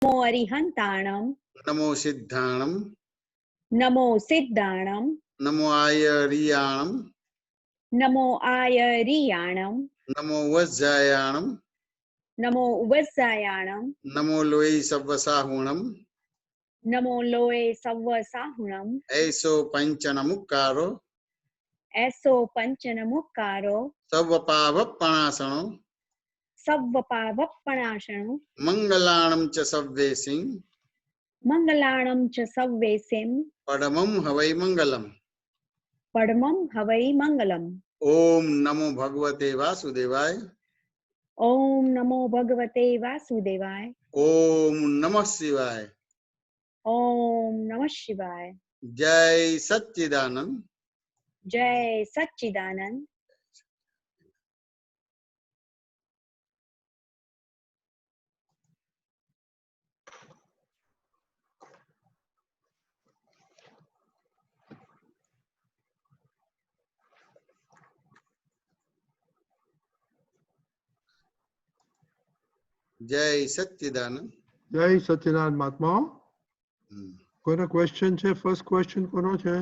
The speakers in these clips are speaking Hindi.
नमो अरिहंताणं नमो सिद्धाणं नमो सिद्धाणं नमो आयरियाणं नमो आयरियाणं नमो वज्जायाणं नमो उवस्सायाणं नमो लोई सव्वसाहुणं नमो लोए सव्वसाहुणं ऐसो पंचनमुक्कारो ऐसो पंचनमुक्कारो सव्वपावपणासनो सव्वपावप्पणाशनो मंगलाणं च सव्वेसिं मंगलाणं च सव्वेसिं परमं हवै मंगलम्। परमं हवै मंगलम्। ओम नमो भगवते वासुदेवाय। ओम नमो भगवते वासुदेवाय। ओम नमः शिवाय। ओम नमः शिवाय। जय सच्चिदानंद। जय सच्चिदानंद। जय सच्चिदानंद। जय सच्चिदानंद महात्मा। कोई क्वेश्चन है? फर्स्ट क्वेश्चन कोनो है?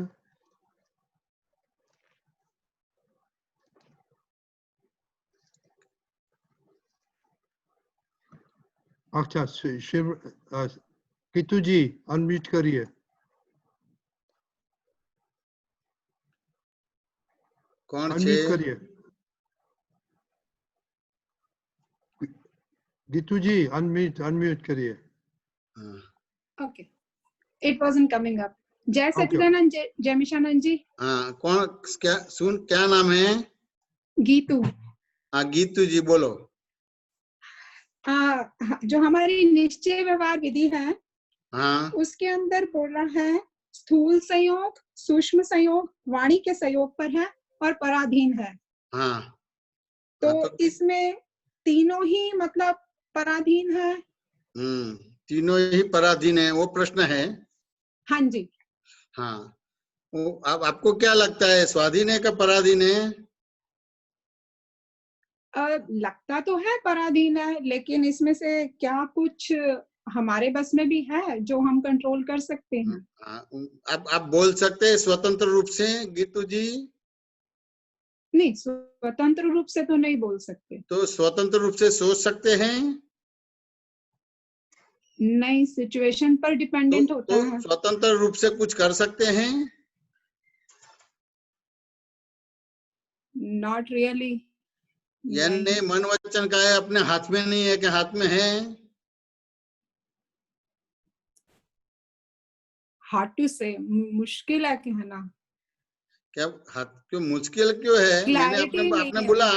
अच्छा, शिव कितु जी अनम्यूट करिए। कौन अनम्यूट करिए। गीतू जी अनम्यूट करिए। Okay, it wasn't coming up. जय सच्चिदानंद। जय मिशानंद जी। हाँ, कौन क्या नाम है? गीतू। हाँ, गीतू जी बोलो। जो हमारी निश्चय व्यवहार विधि है, हाँ, उसके अंदर बोला है स्थूल संयोग, सूक्ष्म संयोग, वाणी के संयोग पर है और पराधीन है। हाँ, तो इसमें तीनों ही मतलब पराधीन है। तीनों ही पराधीन है, वो प्रश्न है। हाँ जी। हाँ, अब आपको क्या लगता है, स्वाधीन है का पराधीन है? लगता तो है पराधीन है, लेकिन इसमें से क्या कुछ हमारे बस में भी है जो हम कंट्रोल कर सकते हैं? अब आप बोल सकते हैं स्वतंत्र रूप से गीतू जी? नहीं, स्वतंत्र रूप से तो नहीं बोल सकते। तो स्वतंत्र रूप से सोच सकते हैं? नहीं, सिचुएशन पर डिपेंडेंट होता है। स्वतंत्र रूप से कुछ कर सकते हैं? Not really. यानी मन वचन का है अपने हाथ में नहीं है कि हाथ में है? हार्ड टू से, मुश्किल है कहना। क्या हाथ क्यों मुश्किल क्यों है? मैंने आपने बोला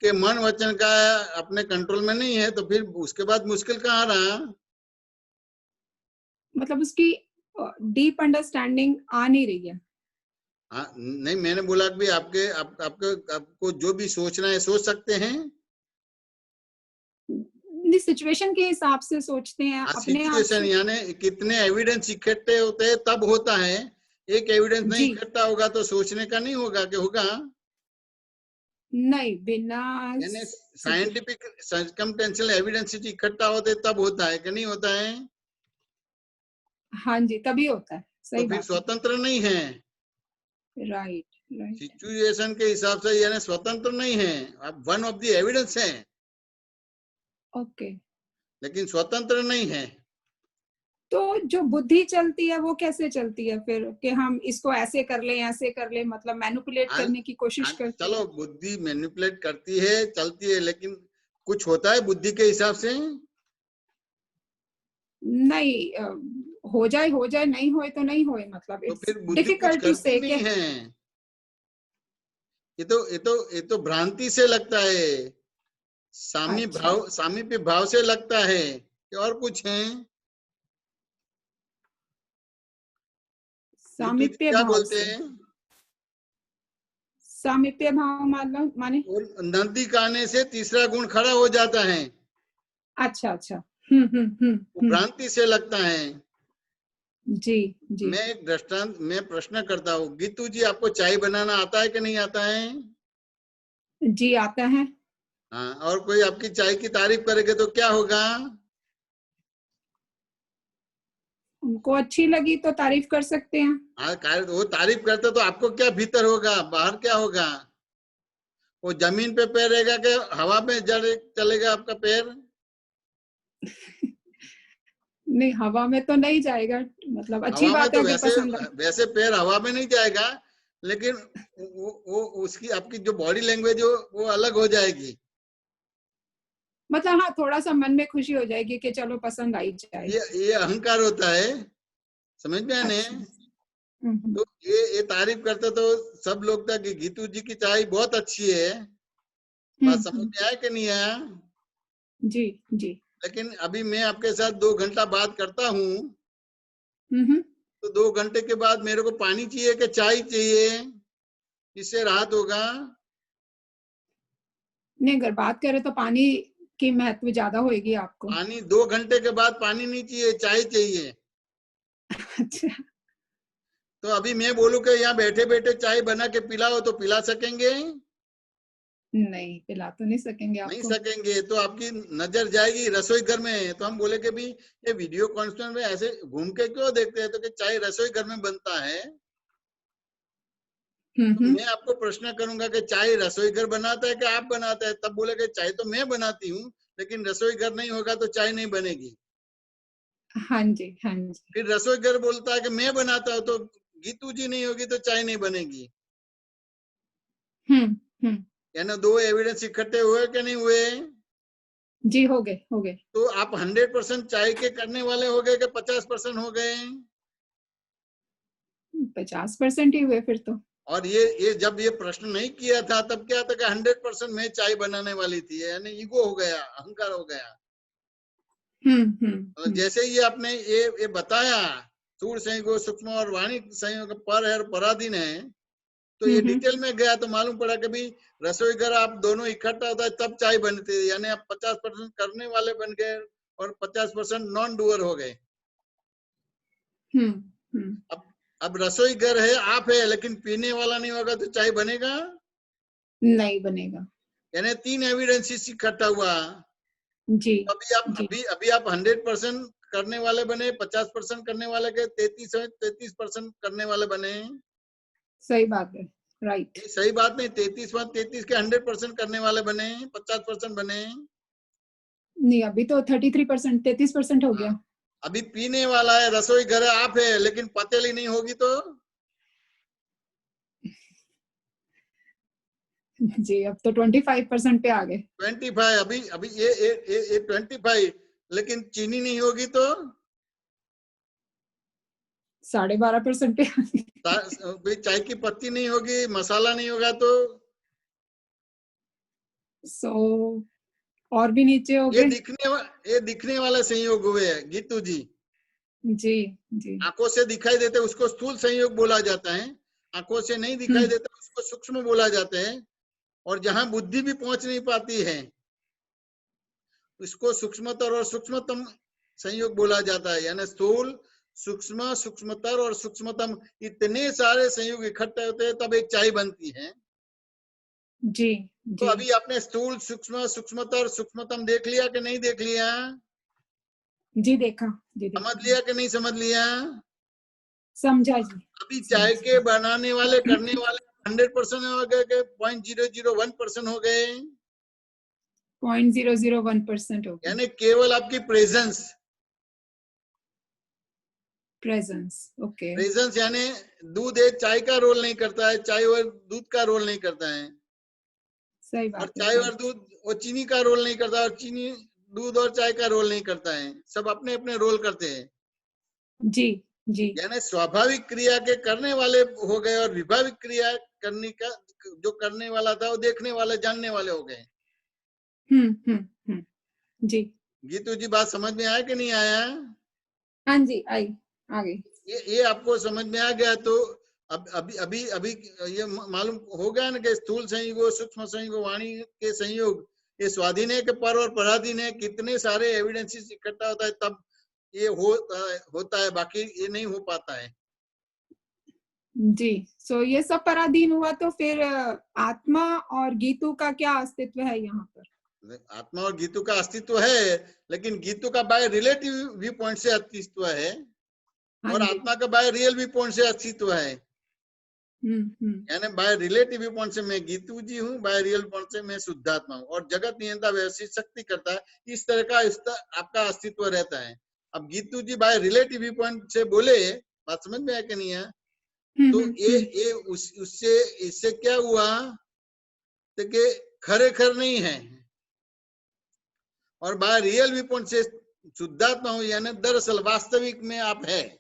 कि मन वचन का अपने कंट्रोल में नहीं है, तो फिर उसके बाद मुश्किल कहाँ रहा? मतलब उसकी डीप अंडरस्टैंडिंग आ नहीं रही है। नहीं, मैंने बोला कि आपको जो भी सोचना है सोच सकते हैं। सिचुएशन के हिसाब से सोचते हैं अपने आप से। यानी कितने एविडेंस इकट्ठे होते हैं तब होता है। एक एविडेंस नहीं इकट्ठा होगा तो सोचने का नहीं होगा कि होगा? नहीं, बिना यानी साइंटिफिक सर्कमस्टेंशियल एविडेंस इकट्ठा होते तब होता है कि नहीं होता है? हाँ जी, तभी होता है। सही तो फिर स्वतंत्र नहीं है। राइट। सिचुएशन के हिसाब से यानी स्वतंत्र नहीं है, अब वन ऑफ द एविडेंस है। ओके। लेकिन स्वतंत्र नहीं है। तो जो बुद्धि चलती है वो कैसे चलती है फिर, कि हम इसको ऐसे कर ले, ऐसे कर ले, मतलब मैनिपुलेट करने की कोशिश करती है। चलो, बुद्धि मैनिपुलेट करती है, चलती है, लेकिन कुछ होता है बुद्धि के हिसाब से? नहीं, हो जाए, नहीं होए तो नहीं होए, मतलब तो फिर बुद्धि कुछ डिफिकल्ट टू से नहीं है। ये तो भ्रांति से लगता है, सामीप्य भाव से लगता है कि और कुछ है। सामीप्य क्या भाव बोलते से। हैं? सामीप्य भाव माने नदी का आने से तीसरा गुण खड़ा हो जाता है। अच्छा। भ्रांति से लगता है। जी। मैं एक दृष्टांत में प्रश्न करता हूँ, गीतू जी आपको चाय बनाना आता है कि नहीं आता है? जी, आता है। हाँ, और कोई आपकी चाय की तारीफ करेगा तो क्या होगा? उनको अच्छी लगी तो तारीफ कर सकते हैं। हाँ, वो तारीफ करते तो आपको क्या भीतर होगा, बाहर क्या होगा? वो जमीन पे पैर रहेगा कि हवा में चलेगा आपका पैर? नहीं, हवा में तो नहीं जाएगा, मतलब अच्छी हवा में बात तो है अगर पसंद है। वैसे पैर हवा में नहीं जाएगा, लेकिन वो उसकी आपकी जो बॉडी लैंग्वेज हो वो अलग हो जाएगी। मतलब हाँ, थोड़ा सा मन में खुशी हो जाएगी कि चलो पसंद आई जाए। ये अहंकार होता है, समझ में आने? अच्छा। तो ये तारीफ करते तो सब लोग था कि गीतू जी की चाय बहुत अच्छी है। बात समझ में आया कि नहीं आया? जी जी। लेकिन अभी मैं आपके साथ 2 घंटा बात करता हूँ, हम्म। तो 2 घंटे के बाद मेरे को पानी चाहिए कि चाय चाहिए? इससे राहत होगा? नहीं, अगर बात करें तो पानी की महत्व ज्यादा होगी आपको। पानी 2 घंटे के बाद पानी नहीं चाहिए, चाय चाहिए। अच्छा। तो अभी मैं बोलूं कि यहाँ बैठे बैठे चाय बना के पिलाओ तो पिला सकेंगे? नहीं, पिला तो नहीं सकेंगे नहीं आपको। सकेंगे, तो आपकी नजर जाएगी रसोई घर में। तो हम बोले कि भी ये वीडियो कॉन्फ्रेंस में ऐसे घूम के क्यों देखते हैं? तो कि चाय रसोई घर में बनता है। तो मैं आपको प्रश्न करूंगा कि चाय रसोई घर बनाता है कि आप बनाते हैं? तब बोले कि चाय तो मैं बनाती हूँ, लेकिन रसोई घर नहीं होगा तो चाय नहीं बनेगी। हाँ जी, हाँ जी। फिर रसोई घर बोलता है कि मैं बनाता हूँ, तो गीतू जी नहीं होगी तो चाय नहीं बनेगी। यानी 2 एविडेंस इकट्ठे हुए कि नहीं हुए? जी, हो गए, हो गए। तो आप 100% चाय के करने वाले हो गए कि 50% हो गए? 50% ही हुए फिर तो। और ये जब ये प्रश्न नहीं किया था तब क्या था कि 100% मैं चाय बनाने वाली थी, यानी ईगो हो गया, अहंकार हो गया। और जैसे ही आपने ये बताया स्थूल संयोग, सूक्ष्म और वाणी संयोग पर है और पराधीन है, तो ये डिटेल में गया तो मालूम पड़ा कि भाई रसोई घर आप दोनों इकट्ठा होता है तब चाय बनती है, यानी आप 50% करने वाले बन गए और 50% नॉन डूअर हो गए। अब रसोई घर है, आप है, लेकिन पीने वाला नहीं होगा तो चाय बनेगा? नहीं बनेगा। यानी 3 एविडेंसेस इकट्ठा हुआ। जी। अभी आप 100% करने वाले बने, 50% करने वाले के 33% करने वाले बने। सही बात है, राइट। सही बात नहीं, 33 के 100% करने वाले बने, 50% बने। नहीं, अभी तो 33%, 33% हो गया। अभी पीने वाला है, रसोई घर है, आप है, लेकिन पतेली नहीं होगी तो? जी, अब तो 25% पे आ गए। 25, अभी ये 25, लेकिन चीनी नहीं होगी तो? 12.5% पे आ गए। चाय की पत्ती नहीं होगी, मसाला नहीं होगा तो? और भी नीचे हो गए। ये दिखने वाले संयोग हुए हैं गीतू जी। जी जी। आंखों से दिखाई देते उसको स्थूल संयोग बोला जाता है, आंखों से नहीं दिखाई देता उसको सूक्ष्म बोला जाता है, और जहां बुद्धि भी पहुंच नहीं पाती है उसको सूक्ष्मतर और सूक्ष्मतम संयोग बोला जाता है। यानी स्थूल, सूक्ष्म, सूक्ष्मतर और सूक्ष्मतम, इतने सारे संयोग इकट्ठे होते हैं तब एक चाय बनती है। जी तो जी। अभी आपने स्थूल, सूक्ष्म, सूक्ष्मतर, सूक्ष्मतम देख लिया कि नहीं देख लिया? जी देखा, जी देखा। समझ लिया कि नहीं समझ लिया? समझा जी। अभी चाय के बनाने वाले करने वाले 100% हो गए कि 0.001% हो गए? 0.001% हो गया। यानी केवल आपकी प्रेजेंस। ओके। प्रेजेंस यानी दूध है, चाय का रोल नहीं करता है, चाय और दूध का रोल नहीं करता है। सही और बात है। चाय और दूध और चीनी का रोल नहीं करता, और चीनी, दूध और चाय का रोल नहीं करता है। सब अपने अपने रोल करते हैं। जी जी। यानी स्वाभाविक क्रिया के करने वाले हो गए और विभाविक क्रिया करने का जो करने वाला था वो देखने वाले, जानने वाले हो गए। जी। गीतू जी बात समझ में आया कि नहीं आया? हाँ जी, आई, आ गई। ये आपको समझ में आ गया तो अब अभी ये मालूम हो गया ना कि स्थूल संयोग, सूक्ष्म संयोग, वाणी के संयोग ये स्वाधीन है कि पर और पराधीन है। कितने सारे एविडेंसेस इकट्ठा होता है तब ये होता है, बाकी ये नहीं हो पाता है। जी। ये सब पराधीन हुआ तो फिर आत्मा और गीतू का क्या अस्तित्व है यहाँ पर? आत्मा और गीतू का अस्तित्व है, लेकिन गीतू का बाय रिलेटिव व्यू पॉइंट से अस्तित्व है। हाँ और जी। आत्मा का बाय रियल व्यू पॉइंट से अस्तित्व है, यानी बाय रिलेटिव व्यू पॉइंट से मैं गीतू जी हूँ, बाय रियल पॉइंट से मैं शुद्धात्मा हूँ, और जगत नियंता व्यवस्थित शक्ति करता है, इस तरह का आपका अस्तित्व रहता है। अब गीतू जी बाय रिलेटिव व्यू पॉइंट से बोले, बात समझ में आया कि नहीं है? तो ये उससे इससे क्या हुआ तो कि खरेखर नहीं है, और बाय रियल व्यू पॉइंट से शुद्धात्मा हूँ, यानी दरअसल वास्तविक में आप है,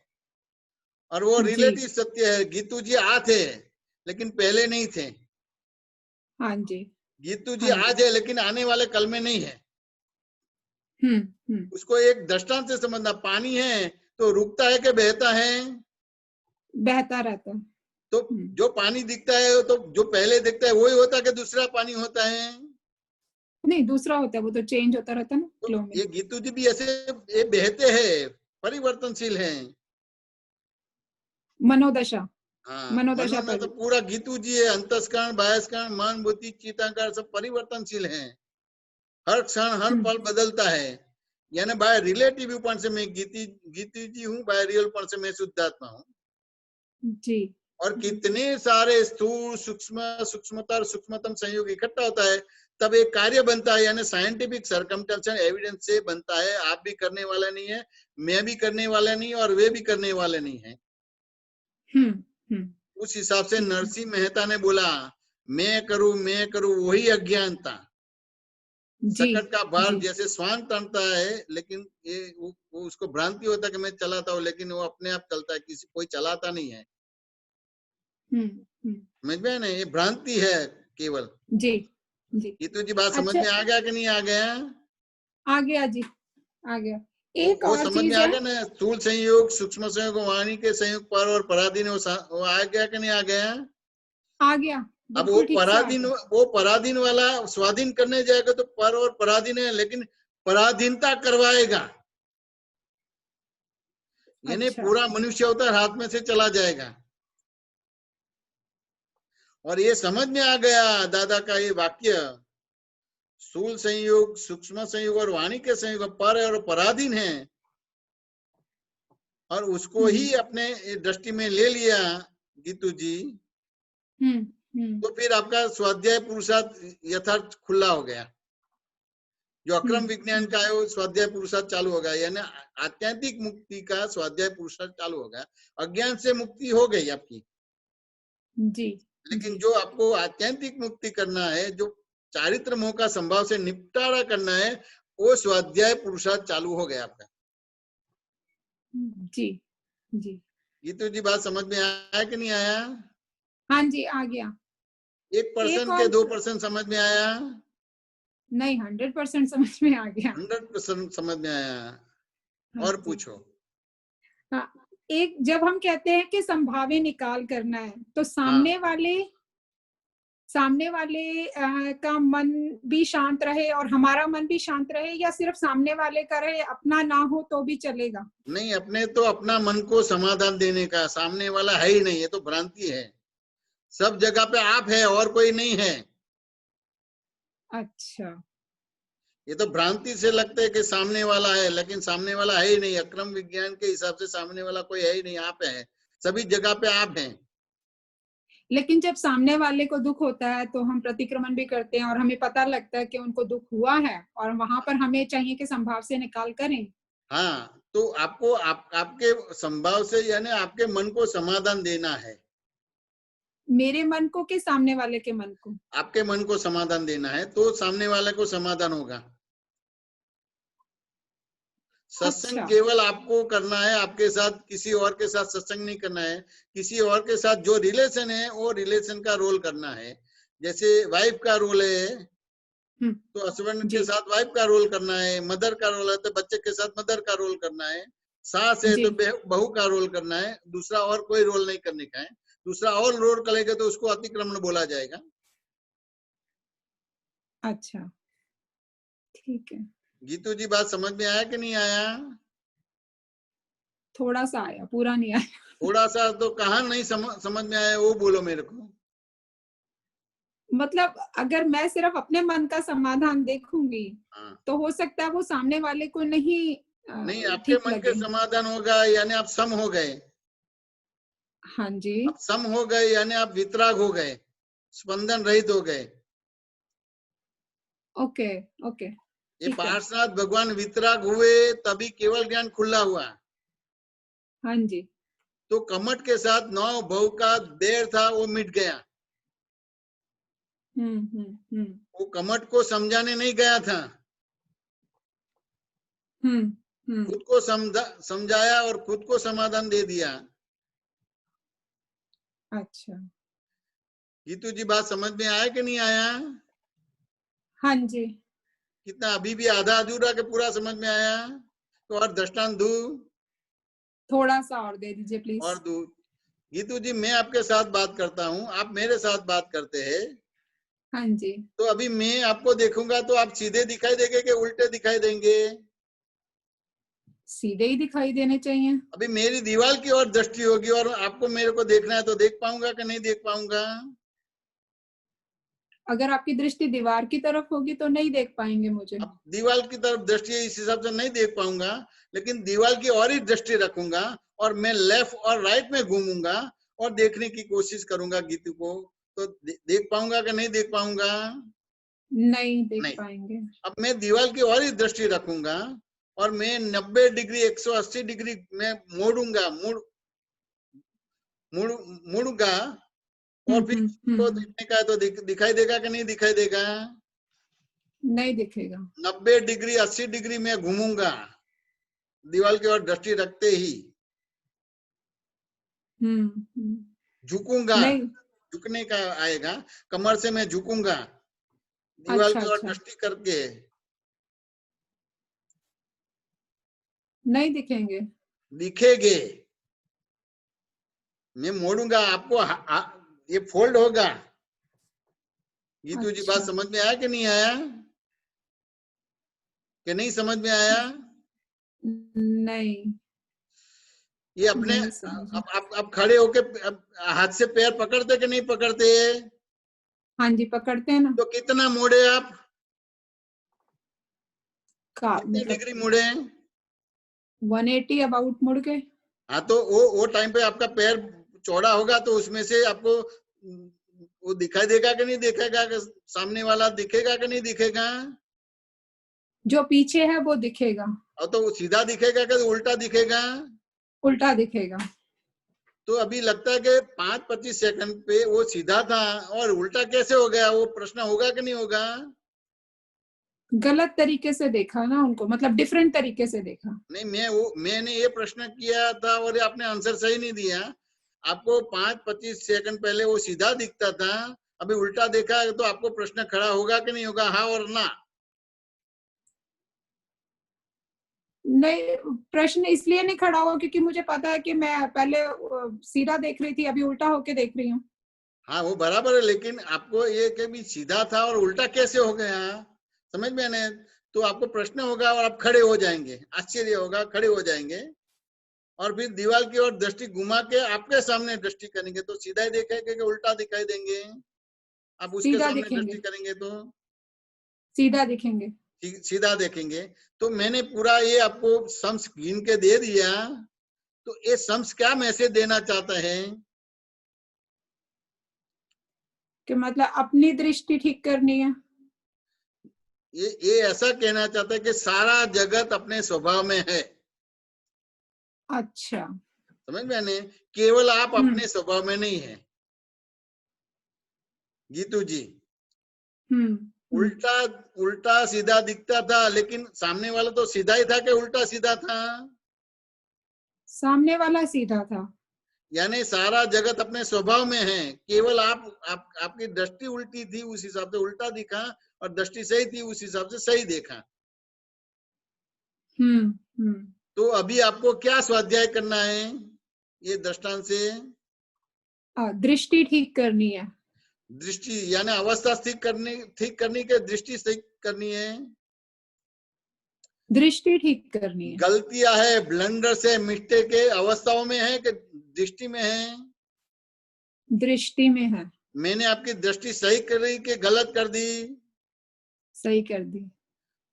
और वो जी। रिलेटिव सत्य है। गीतू जी आ थे लेकिन पहले नहीं थे, हाँ जी। गीतू जी हाँ जी। आज है लेकिन आने वाले कल में नहीं है। उसको एक दृष्टांत से समझना, पानी है तो रुकता है कि बहता है? बहता रहता है। तो जो पानी दिखता है तो जो पहले दिखता है वही होता है कि दूसरा पानी होता है? नहीं, दूसरा होता है, वो तो चेंज होता रहता है ना तो फ्लो में। ये गीतू जी भी ऐसे ये बहते हैं, परिवर्तनशील हैं। मनोदशा। हाँ, मनोदशा मनो में तो पर। पूरा गीतू जी है, अंतस्करण, बाह्यस्करण, मन, बुद्धि, चित्तांकार सब परिवर्तनशील हैं, हर क्षण हर पल बदलता है। यानी बाय रिलेटिव व्यू पॉइंट से मैं गीतू जी हूँ, बाय रियल पॉइंट से मैं शुद्धात्मा हूँ। जी। और कितने सारे स्थूल सूक्ष्मतर सूक्ष्मतम संयोग इकट्ठा होता है, तब एक कार्य बनता है, यानी साइंटिफिक सर्कमस्टेंशियल एविडेंस से बनता है। आप भी करने वाला नहीं है, मैं भी करने वाला नहीं, और वे भी करने वाले नहीं है। उस हिसाब से नरसिंह मेहता ने बोला, मैं करूं वही अज्ञानता। सकट का बार जैसे स्वान तनता है, लेकिन ये वो उसको भ्रांति होता है कि मैं चलाता हूँ, लेकिन वो अपने आप चलता है, कोई चलाता नहीं है। समझ में ना, ये भ्रांति है केवल। जी जी। ये तो जी बात समझ में आ गया कि नहीं आ गया? आ गया जी, आ गया। एक वो और समझ में चीज आ है। गया ना, स्थूल संयोग, सूक्ष्म संयोग, वाणी के संयोग, पर और पराधीन, वो आ गया कि नहीं आ गया? आ गया, अब बिल्कुल ठीक से आ गया। वो पराधीन वाला स्वाधीन करने जाएगा तो पर और पराधीन है, लेकिन पराधीनता करवाएगा, यानी अच्छा। पूरा मनुष्य अवतार हाथ में से चला जाएगा। और ये समझ में आ गया दादा का ये वाक्य, स्थूल संयोग, सूक्ष्म संयोग और वाणी के संयोग पर और पराधीन है, और उसको ही अपने दृष्टि में ले लिया गीतू जी, तो फिर आपका स्वाध्याय पुरुषार्थ यथार्थ खुला हो गया। जो अक्रम विज्ञान का है वो स्वाध्याय पुरुषार्थ चालू हो गया, यानी आत्यंतिक मुक्ति का स्वाध्याय पुरुषार्थ चालू हो गया। अज्ञान से मुक्ति हो गई आपकी जी। लेकिन जो आपको आत्यंतिक मुक्ति करना है, जो चारित्र मोह का संभाव से निपटारा करना है, वो स्वाध्याय पुरुषार्थ चालू हो गया आपका। जी जी। गीतू जी बात समझ में आया कि नहीं आया? हाँ जी, आ गया। 1% के 2% समझ में आया? नहीं, 100% समझ में आ गया। 100% समझ में आया। और पूछो। हाँ, एक जब हम कहते हैं कि संभाव्य निकाल करना है, तो सामने वाले का मन भी शांत रहे और हमारा मन भी शांत रहे, या सिर्फ सामने वाले का रहे, अपना ना हो तो भी चलेगा? नहीं, अपने तो अपना मन को समाधान देने का, सामने वाला है ही नहीं, ये तो भ्रांति है। सब जगह पे आप है और कोई नहीं है। अच्छा। ये तो भ्रांति से लगता है कि सामने वाला है, लेकिन सामने वाला है ही नहीं। अक्रम विज्ञान के हिसाब से सामने वाला कोई है ही नहीं, आप है, सभी जगह पे आप हैं। लेकिन जब सामने वाले को दुख होता है तो हम प्रतिक्रमण भी करते हैं और हमें पता लगता है कि उनको दुख हुआ है, और वहां पर हमें चाहिए कि संभाव से निकाल करें। हाँ, तो आपको आपके संभाव से, यानी आपके मन को समाधान देना है। मेरे मन को कि सामने वाले के मन को? आपके मन को समाधान देना है, तो सामने वाले को समाधान होगा। सत्संग केवल आपको करना है, आपके साथ किसी और के साथ सत्संग नहीं करना है। किसी और के साथ जो रिलेशन है वो रिलेशन का रोल करना है। जैसे वाइफ का रोल है तो हस्बैंड के साथ वाइफ का रोल करना है, मदर का रोल है तो बच्चे के साथ मदर का रोल करना है, सास है तो बहू का रोल करना है। दूसरा और कोई रोल नहीं करने का है। दूसरा और रोल करेगा तो उसको अतिक्रमण बोला जाएगा। अच्छा, ठीक है। गीतू जी बात समझ में आया कि नहीं आया? थोड़ा सा आया, पूरा नहीं आया। थोड़ा सा तो कहाँ नहीं समझ में आया, वो बोलो मेरे को। मतलब अगर मैं सिर्फ अपने मन का समाधान देखूंगी तो हो सकता है वो सामने वाले को नहीं नहीं, आपके ठीक मन के लगे। समाधान होगा यानी आप सम हो गए। हाँ जी। आप सम हो गए यानी आप वितराग हो गए, स्पंदन रहित हो गए। ओके ओके ये ठीक है। पार्श्वनाथ भगवान वितराग हुए तभी केवल ज्ञान खुला हुआ। हाँ जी। तो कमट के साथ 9 भव का देर था वो मिट गया। हम्म। वो कमट को समझाने नहीं गया था, हम्म। खुद को समझाया और खुद को समाधान दे दिया। अच्छा। गीतू जी बात समझ में आया कि नहीं आया? हाँ जी। कितना अभी भी आधा अधूरा के पूरा समझ में आया? तो और दृष्टांत दू थोड़ा सा और दे दीजिए प्लीज। और दू। गीतू जी मैं आपके साथ बात करता हूँ, आप मेरे साथ बात करते हैं। हाँ जी। तो अभी मैं आपको देखूंगा तो आप सीधे दिखाई देंगे कि उल्टे दिखाई देंगे? सीधे ही दिखाई देने चाहिए। अभी मेरी दीवार की ओर दृष्टि होगी और आपको मेरे को देखना है तो देख पाऊंगा कि नहीं देख पाऊंगा? अगर आपकी दृष्टि दीवार की तरफ होगी तो नहीं देख पाएंगे मुझे। अब दीवार की तरफ दृष्टि है, इस हिसाब से नहीं देख पाऊंगा, लेकिन दीवार की ओर ही दृष्टि रखूंगा और मैं लेफ्ट और राइट में घूमूंगा और देखने की कोशिश करूंगा गीतू को, तो देख पाऊंगा कि नहीं देख पाऊंगा? नहीं देख नहीं। पाएंगे। अब मैं दीवार की ओर ही दृष्टि रखूंगा और मैं 90 डिग्री 180 डिग्री में मोड़ूंगा, मुड़ूंगा और फिर तो देखने का है तो दिखाई देगा कि नहीं दिखाई देगा? नहीं दिखेगा। 90 डिग्री 80 डिग्री में घूमूंगा दीवार की ओर दृष्टि रखते ही। झुकूंगा, नहीं। झुकने का आएगा, कमर से मैं झुकूंगा दीवार अच्छा की ओर अच्छा। दृष्टि करके। नहीं दिखेंगे। दिखेगे, मैं मोड़ूंगा आपको ये फोल्ड होगा। गीतू जी बात अच्छा। समझ में आया कि नहीं आया? कि नहीं समझ में आया? नहीं ये अपने नहीं समझा। अब खड़े होके हाथ से पैर पकड़ते कि नहीं पकड़ते? हाँ जी पकड़ते हैं ना। तो कितना मोड़े आप? का कितने मतलब डिग्री मुड़े? 180 अबाउट मुड़ के। हाँ, तो वो टाइम पे आपका पैर चौड़ा होगा तो उसमें से आपको वो दिखाई देगा कि नहीं दिखेगा? कि सामने वाला दिखेगा कि नहीं दिखेगा? जो पीछे है वो दिखेगा। और तो वो सीधा दिखेगा कि उल्टा दिखेगा? उल्टा दिखेगा। तो अभी लगता है कि 5-25 सेकंड पे वो सीधा था और उल्टा कैसे हो गया? वो प्रश्न होगा कि नहीं होगा? गलत तरीके से देखा ना उनको, मतलब डिफरेंट तरीके से देखा। नहीं, मैंने ये प्रश्न किया था और आपने आंसर सही नहीं दिया। आपको 5-25 सेकंड पहले वो सीधा दिखता था, अभी उल्टा देखा है, तो आपको प्रश्न खड़ा होगा कि नहीं होगा, हाँ और ना? नहीं, प्रश्न इसलिए नहीं खड़ा हुआ क्योंकि मुझे पता है कि मैं पहले सीधा देख रही थी, अभी उल्टा होके देख रही हूँ। हाँ वो बराबर है, लेकिन आपको ये कि भी सीधा था और उल्टा कैसे हो गया, समझ में आने? तो आपको प्रश्न होगा और आप खड़े हो जाएंगे, आश्चर्य होगा, खड़े हो जाएंगे और फिर दीवार की ओर दृष्टि घुमा के आपके सामने दृष्टि करेंगे तो सीधा ही देखेंगे कि उल्टा दिखाई देंगे? आप उसके सीधा सामने दिखेंगे। दृष्टि करेंगे तो सीधा दिखेंगे। सीधा देखेंगे। तो मैंने पूरा ये आपको सम्स गिन के दे दिया, तो ये सम्स क्या मैसेज देना चाहता है? कि मतलब अपनी दृष्टि ठीक करनी है। ये ऐसा कहना चाहता है कि सारा जगत अपने स्वभाव में है। अच्छा। समझ में आने? केवल आप अपने स्वभाव में नहीं है गीतू जी। उल्टा उल्टा सीधा दिखता था, लेकिन सामने वाला तो सीधा ही था कि उल्टा सीधा था? सामने वाला सीधा था। यानी सारा जगत अपने स्वभाव में है, केवल आपकी दृष्टि उल्टी थी, उस हिसाब से उल्टा दिखा, और दृष्टि सही थी, उस हिसाब से सही देखा। तो अभी आपको क्या स्वाध्याय करना है ये दृष्टांत से? दृष्टि ठीक करनी है। दृष्टि यानी अवस्था ठीक करनी के दृष्टि ठीक करनी है। दृष्टि ठीक करनी है। गलतियां है, ब्लंडर से, मिस्टेक के अवस्थाओं में है कि दृष्टि में है? दृष्टि में है। मैंने आपकी दृष्टि सही करी कि गलत कर दी? सही कर दी।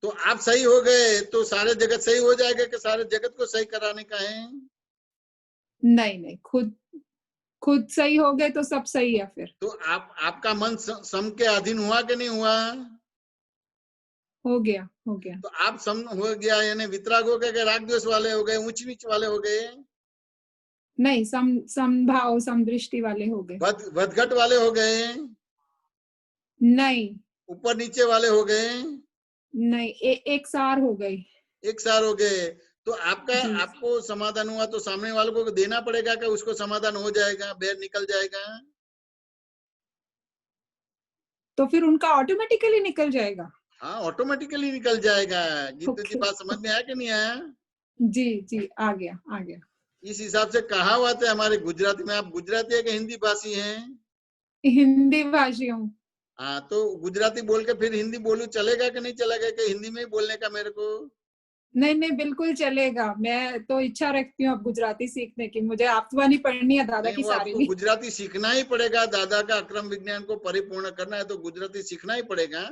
तो आप सही हो गए तो सारे जगत सही हो जाएगा कि सारे जगत को सही कराने का है? नहीं नहीं, खुद सही हो गए तो सब सही है फिर। तो आपका मन सम के अधीन हुआ कि नहीं हुआ? हो गया, हो गया। तो आप सम हो गया यानी वितराग हो गए, राग द्वेष वाले हो गए, ऊंच नीच वाले हो गए? नहीं, समभाव समदृष्टि वाले हो गए। वदघट वाले हो गए? नहीं ऊपर नीचे वाले हो गए? नहीं, एक सार हो गई। एक सार हो गए। तो जी। आपको समाधान हुआ तो सामने वालों को देना पड़ेगा कि उसको समाधान हो जाएगा, बेर निकल जाएगा? तो फिर उनका ऑटोमेटिकली निकल जाएगा। हाँ, ऑटोमेटिकली निकल जाएगा। गीतू जी ओके। बात समझ में आया कि नहीं आया? जी जी, आ गया आ गया। इस हिसाब से कहावत है हमारे गुजराती में। आप गुजराती है कि हिंदी भाषी हैं? हिंदी भाषी हूँ। हाँ, तो गुजराती बोल के फिर हिंदी बोलूं चलेगा कि नहीं चलेगा, कि हिंदी में ही बोलने का मेरे को? नहीं नहीं, बिल्कुल चलेगा। मैं तो इच्छा रखती हूँ अब गुजराती सीखने की। मुझे आप्तवानी पढ़नी है दादा नहीं, की वो आपको सारी। गुजराती सीखना ही पड़ेगा। दादा का अक्रम विज्ञान को परिपूर्ण करना है तो गुजराती सीखना ही पड़ेगा।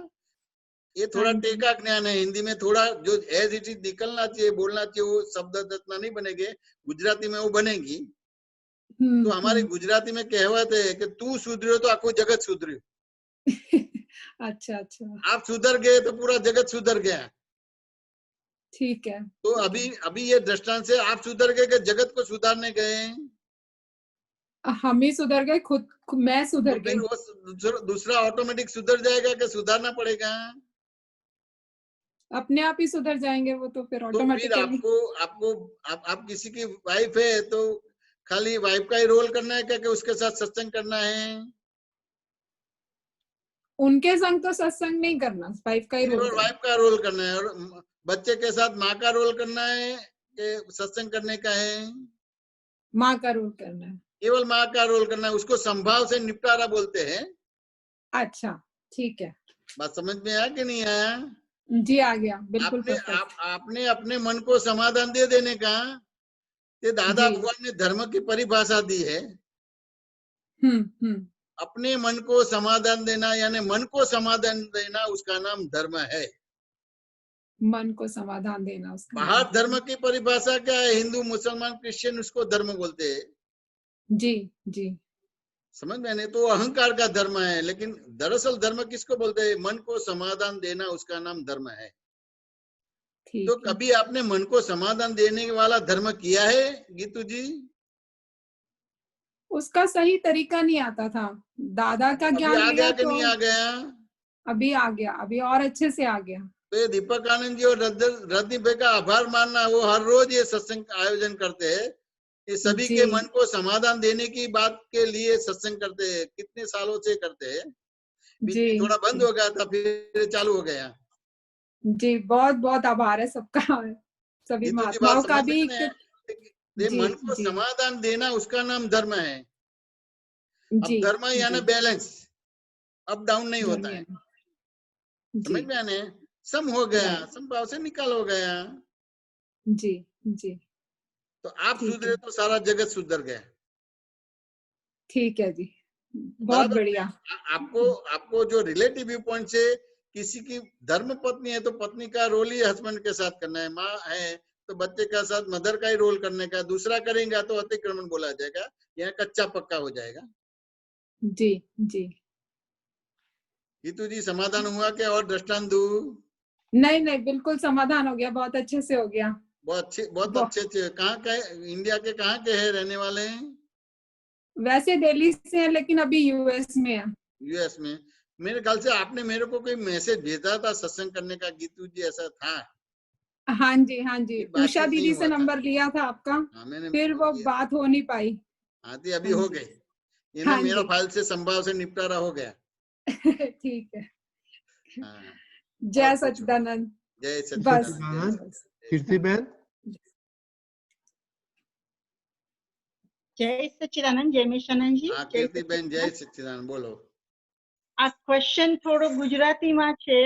ये थोड़ा हाँ जी। टेका ज्ञान है। हिंदी में थोड़ा जो एज इट इज निकलना चाहिए, बोलना चाहिए, वो शब्द रचना नहीं बनेगी, गुजराती में वो बनेगी। तो हमारी गुजराती में कहावत है कि तू सुधरियो तो आखो जगत सुधरियो। अच्छा अच्छा, आप सुधर गए तो पूरा जगत सुधर गया। ठीक है। तो अभी ये दृष्टांत से आप सुधर गए कि जगत को सुधारने गए? हम ही सुधर गए, खुद मैं तो सुधर फिर गई। वो दूसरा ऑटोमेटिक सुधर जाएगा कि सुधारना पड़ेगा? अपने आप ही सुधर जाएंगे वो तो फिर तो फिर ऑटोमेटिकली। आप किसी की वाइफ है तो खाली वाइफ का ही रोल करना है क्या कि उसके साथ सत्संग करना है? उनके संग तो सत्संग नहीं करना, वाइफ का ही रोल करना। वाइफ का रोल करना है। और बच्चे के साथ माँ का रोल करना है कि सत्संग करने का है? माँ का रोल करना है। केवल माँ का रोल करना है। उसको संभाव से निपटारा बोलते हैं। अच्छा, ठीक है। बात समझ में आया कि नहीं आया? जी, आ गया, बिल्कुल आपने परफेक्ट। आपने अपने मन को समाधान दे देने का, ये दादा जी। भगवान ने धर्म की परिभाषा दी है। हम्म। अपने मन को समाधान देना यानी मन को समाधान देना, उसका नाम धर्म है। मन को समाधान देना उसका नाम बाहर है। धर्म की परिभाषा क्या है? हिंदू, मुसलमान, क्रिश्चियन उसको धर्म बोलते हैं। जी जी। समझ में नहीं? तो अहंकार का धर्म है। लेकिन दरअसल धर्म किसको बोलते हैं? मन को समाधान देना, उसका नाम धर्म है। तो ठीक है। कभी आपने मन को समाधान देने वाला धर्म किया है गीतू जी? उसका सही तरीका नहीं आता था। दादा का अभी ज्ञान आ लिया गया कि तो नहीं आ गया? अभी आ गया, अभी और अच्छे से आ गया। तो ये दीपक आनंद जी और रजनी भाई का आभार मानना, वो हर रोज ये सत्संग आयोजन करते हैं। ये सभी जी के मन को समाधान देने की बात के लिए सत्संग करते हैं। कितने सालों से करते हैं। बीच जी में थोड़ा बंद जी हो गया था, फिर चालू हो गया। जी, बहुत बहुत आभार है सबका, सभी ये तो जी बात महात्माओं का समझ भी। में है। ये जी मन को जी समाधान देना, उसका नाम धर्म है। अब जी धर्म यानी जी, बैलेंस, अप डाउन नहीं होता है। धन्यवाद। जी, समझ में आने? सम हो गया, राइट। समभाव से निकाल हो गया। जी जी, तो आप ठीक सुधरे है। तो सारा जगत सुधर गया। ठीक है जी, बहुत बराबर बढ़िया। है। आपको आपको जो रिलेटिव व्यू पॉइंट से किसी की धर्म पत्नी है तो पत्नी का रोल ही हस्बैंड के साथ करना है। माँ है तो बच्चे का साथ मदर का ही रोल करने का। दूसरा करेंगे तो अतिक्रमण बोला जाएगा, यहाँ कच्चा पक्का हो जाएगा। जी जी। हितू जी समाधान हुआ क्या? और दृष्टांत दूं? नहीं नहीं, बिल्कुल समाधान हो गया, बहुत अच्छे से हो गया। बहुत वो अच्छे अच्छे। कहाँ का इंडिया के कहाँ के है रहने वाले हैं? वैसे दिल्ली से है लेकिन अभी यूएस में है। यूएस में। मेरे ख्याल से आपने मेरे को कोई मैसेज भेजा था सत्संग करने का, गीतू जी, ऐसा था? हाँ जी हाँ जी, फिर उषा बातचीत नहीं दीदी से हुआ था। नंबर लिया था आपका, हाँ, मैंने फिर वो ये बात हो नहीं पाई। हाँ थी, अभी हाँ हो जी गई। ये ना हाँ मेरा जी। फाइल से संभाव से निपटारा हो गया। ठीक है। हाँ। और जय पूछो। सच्चिदानंद। जय बस सच्चिदानंद। जय सच्चिदानंद, बस। कीर्तिबेन, जय सच्चिदानंद, जय मिशानंद जी। हाँ जय कीर्ति बेन, जय सच्चिदानंद। सच्चिदानंद बोलो। આ ક્વેશ્ચન થોડો ગુજરાતીમાં છે,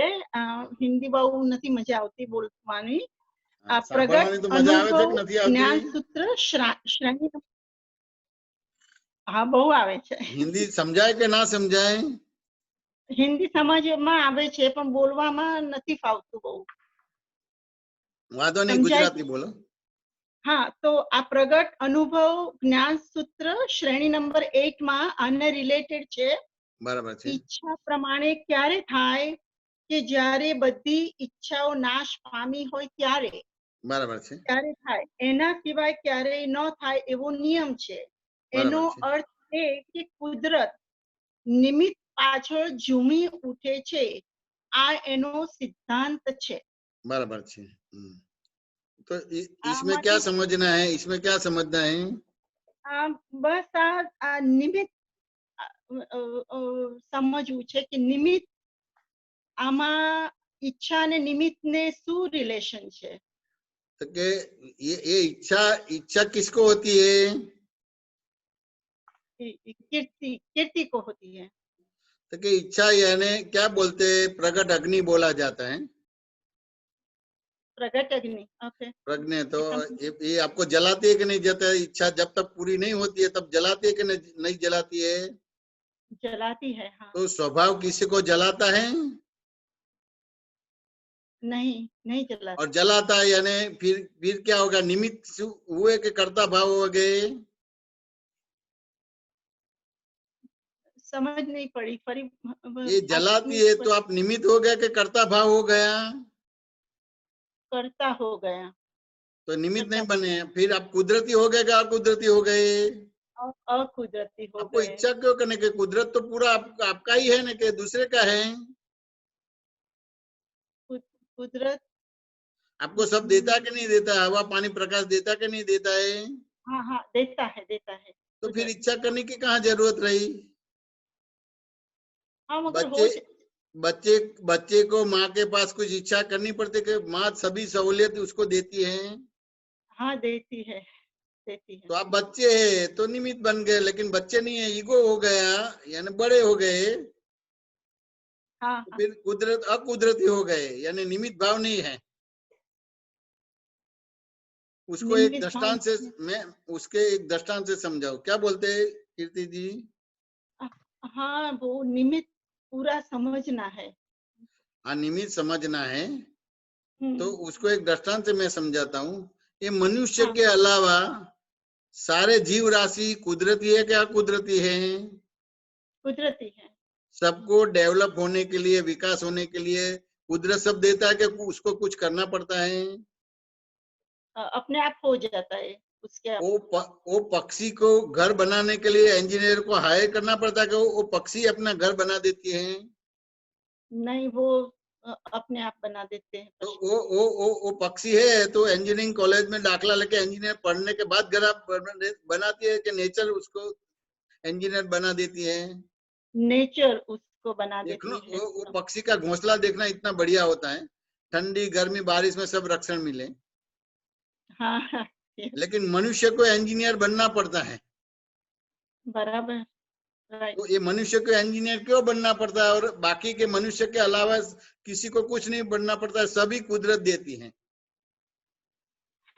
હિન્દી બહુ નથી મજા આવતી બોલવાની. આ हाँ, પ્રગટ સાંભળવાની તો મજા આવે છે અનુભવ કે નથી આવતી? જ્ઞાન સૂત્ર શ્રેણી. હા, બહુ આવે છે. हिंदी समझाए કે ના समझाए? હિન્દી સમજમાં આવે છે પણ બોલવામાં નથી ફાવતું બહુ. વાંધો નહીં, સમજાય? ગુજરાતી બોલો. હા, તો આ પ્રગટ અનુભવ જ્ઞાન સૂત્ર શ્રેણી નંબર 8 માં આને રિલેટેડ છે. બરાબર છે. ઈચ્છા પ્રમાણે ક્યારે થાય કે જ્યારે બધી ઈચ્છાઓ નાશ પામી હોય ત્યારે બરાબર છે. ત્યારે થાય, એના સિવાય ક્યારેય ન થાય એવો નિયમ છે. એનો બરાબર છે. અર્થ એ કે કુદરત નિમિત્ત પાછળ ઝૂમી ઉઠે છે. આ એનો સિદ્ધાંત છે. बराबर છે. तो इसमें આમાંથી क्या समझना है, इसमें क्या समझना है? બસ આ નિમિત્ત સમજવું છે કે નિમિત્ત આમાં ઈચ્છા અને નિમિત્તને શું રિલેશન છે? तो कि ये इच्छा किसको होती है? कीर्ति को होती है. तो कि इच्छा यानी क्या बोलते हैं, प्रगट अग्नि बोला जाता है. प्रगट अग्नि. ओके. प्रज्ञा तो ये आपको जलाती है कि नहीं जलाती है? इच्छा जब तक पूरी नहीं होती है तब जलाती है कि नहीं जलाती है? जलाती है. हाँ. तो स्वभाव किसी को जलाता है? नहीं जलाता. और जलाता है यानी फिर क्या होगा? निमित्त हुए कि कर्ता भाव हो गए? समझ नहीं पड़ी. फरी ये जलाती है तो आप निमित्त हो गया कि कर्ता भाव हो गया? करता हो गया. तो निमित्त नहीं बने, फिर आप कुदरती हो गए कि अकुदरती हो गए? अकुदरती हो आपको गए. इच्छा क्यों करने के? कुदरत तो पूरा आपका ही है ना कि दूसरे का है? कुदरत आपको सब देता कि नहीं देता? हवा पानी प्रकाश देता कि नहीं देता है? हाँ देता है. तो फिर इच्छा करने की कहाँ जरूरत रही? हाँ, मगर हो बच्चे को माँ के पास कुछ इच्छा करनी पड़ती कि माँ सभी सहूलियत उसको देती है? हाँ, देती है. तो आप बच्चे हैं तो निमित्त बन गए, लेकिन बच्चे नहीं है, ईगो हो गया यानी बड़े हो गए. हाँ. तो फिर कुदरत अकुदरती हो गए यानी निमित्त भाव नहीं है. उसको एक दृष्टांत से मैं उसके एक दृष्टांत से समझाओ. क्या बोलते हैं कीर्ति जी? हाँ, वो निमित्त पूरा समझना है. हाँ, निमित्त समझना है. तो उसको एक दृष्टांत से मैं समझाता हूँ. ये मनुष्य के अलावा सारे जीव राशि कुदरती है क्या कुदरती है? कुदरती है. सबको डेवलप होने के लिए, विकास होने के लिए कुदरत सब देता है कि उसको कुछ करना पड़ता है? अपने आप हो जाता है. उसके वो पक्षी को घर बनाने के लिए इंजीनियर को हायर करना पड़ता है कि वो पक्षी अपना घर बना देती है? नहीं, वो अपने आप बना देते हैं. तो वो पक्षी है तो इंजीनियरिंग कॉलेज में दाखला लेके इंजीनियर पढ़ने के बाद घर आप बनाती है कि नेचर उसको इंजीनियर बना देती है? नेचर उसको बना देती है. वो पक्षी का घोंसला देखना इतना बढ़िया होता है, ठंडी गर्मी बारिश में सब रक्षण मिले. हाँ. लेकिन मनुष्य को इंजीनियर बनना पड़ता है. बराबर. तो ये मनुष्य को इंजीनियर क्यों बनना पड़ता है और बाकी के मनुष्य के अलावा किसी को कुछ नहीं बनना पड़ता है? सभी कुदरत देती है.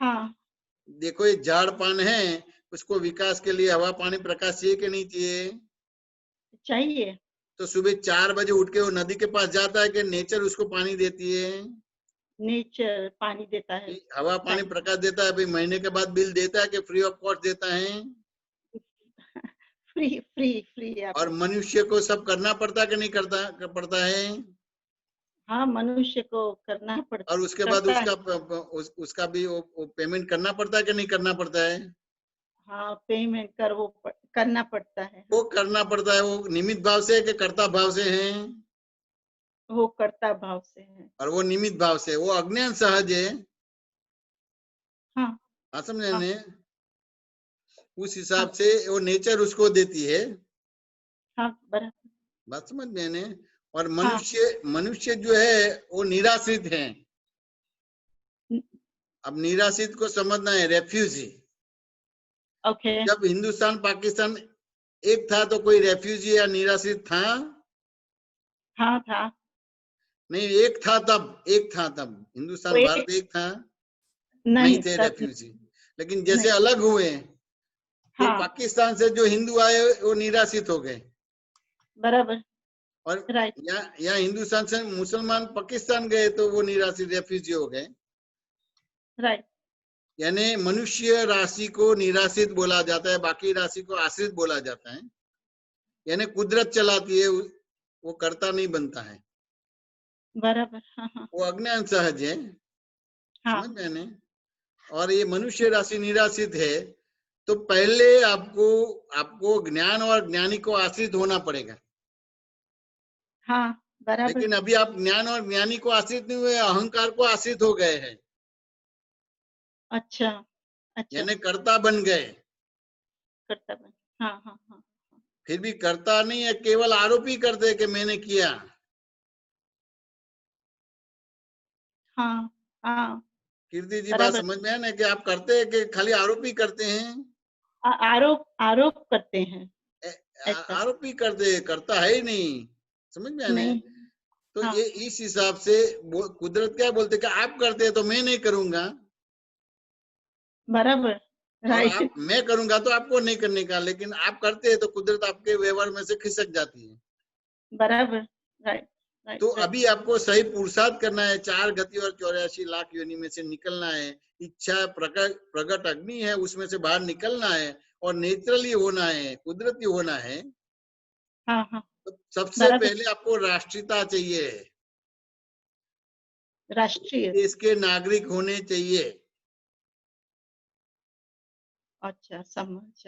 हाँ. देखो ये झाड़ पान है, उसको विकास के लिए हवा पानी प्रकाश चाहिए कि नहीं चाहिए? चाहिए. तो सुबह 4 बजे उठ के वो नदी के पास जाता है कि नेचर उसको पानी देती है? नेचर पानी देता है. हवा पानी प्रकाश देता है. भाई महीने के बाद बिल देता है कि फ्री ऑफ कॉस्ट देता है? फ्री. और मनुष्य को सब करना पड़ता कि नहीं करता पड़ता है? हाँ, मनुष्य को करना पड़ता. और उसके बाद उसका भी वो पेमेंट करना पड़ता है कि नहीं करना पड़ता है? हाँ, पेमेंट करना पड़ता है. वो करना पड़ता है. वो निमित्त भाव से है कि कर्ता भाव से है? वो कर्ता भाव से है. और वो निमित्त भाव से, वो अज्ञान सहज है. हाँ. समझे ने? उस हिसाब से वो नेचर उसको देती है. हाँ, बराबर. बात समझ में ने? और मनुष्य जो है वो निराश्रित है. अब निराश्रित को समझना है, रेफ्यूजी. ओके. जब हिंदुस्तान पाकिस्तान एक था तो कोई रेफ्यूजी या निराश्रित था? हाँ, था. नहीं, एक था तब हिंदुस्तान भारत एक था. नहीं थे रेफ्यूजी. लेकिन जैसे अलग हुए तो पाकिस्तान से जो हिंदू आए वो निराश्रित हो गए. बराबर. और यहाँ हिंदुस्तान से मुसलमान पाकिस्तान गए तो वो निराश्रित रेफ्यूजी हो गए. राइट। यानी मनुष्य राशि को निराश्रित बोला जाता है, बाकी राशि को आश्रित बोला जाता है। यानी कुदरत चलाती है, वो कर्ता नहीं बनता है, बराबर। हाँ हाँ वो अज्ञान सहज है। हाँ समझ मैंने। और ये मनुष्य राशि निराश्रित है, तो पहले आपको ज्ञान और ज्ञानी को आश्रित होना पड़ेगा। हाँ बराबर। लेकिन अभी आप ज्ञान और ज्ञानी को आश्रित नहीं हुए, अहंकार को आश्रित हो गए हैं, अच्छा अच्छा। यानी कर्ता बन गए। करता बन। हाँ हाँ हाँ फिर भी कर्ता नहीं है, केवल आरोपी करते हैं कि मैंने किया। हाँ हाँ कीर्ति जी, बात बराबर। समझ में है ना कि आप करते हैं कि खाली आरोपी करते हैं? आरोप आरोप करते हैं ऐसा। आरोपी करते, करता है ही नहीं। समझ में है ना? नहीं। तो हाँ ये इस हिसाब से कुदरत क्या बोलते कि आप करते हैं तो मैं नहीं करूंगा, बराबर। और राइट। आप मैं करूंगा तो आपको नहीं करने का। लेकिन आप करते हैं तो कुदरत आपके व्यवहार में से खिसक जाती है। बराबर। राइट राइट तो राइट। अभी आपको सही पुरुषार्थ करना है, 4 गति और 84 लाख योनि में से निकलना है। इच्छा प्रकट अग्नि है, उसमें से बाहर निकलना है और नेचुरली होना है, कुदरती होना है। हाँ हाँ तो सबसे बराबर। पहले आपको राष्ट्रीयता चाहिए, राष्ट्रीय। देश के नागरिक होने चाहिए। अच्छा समझ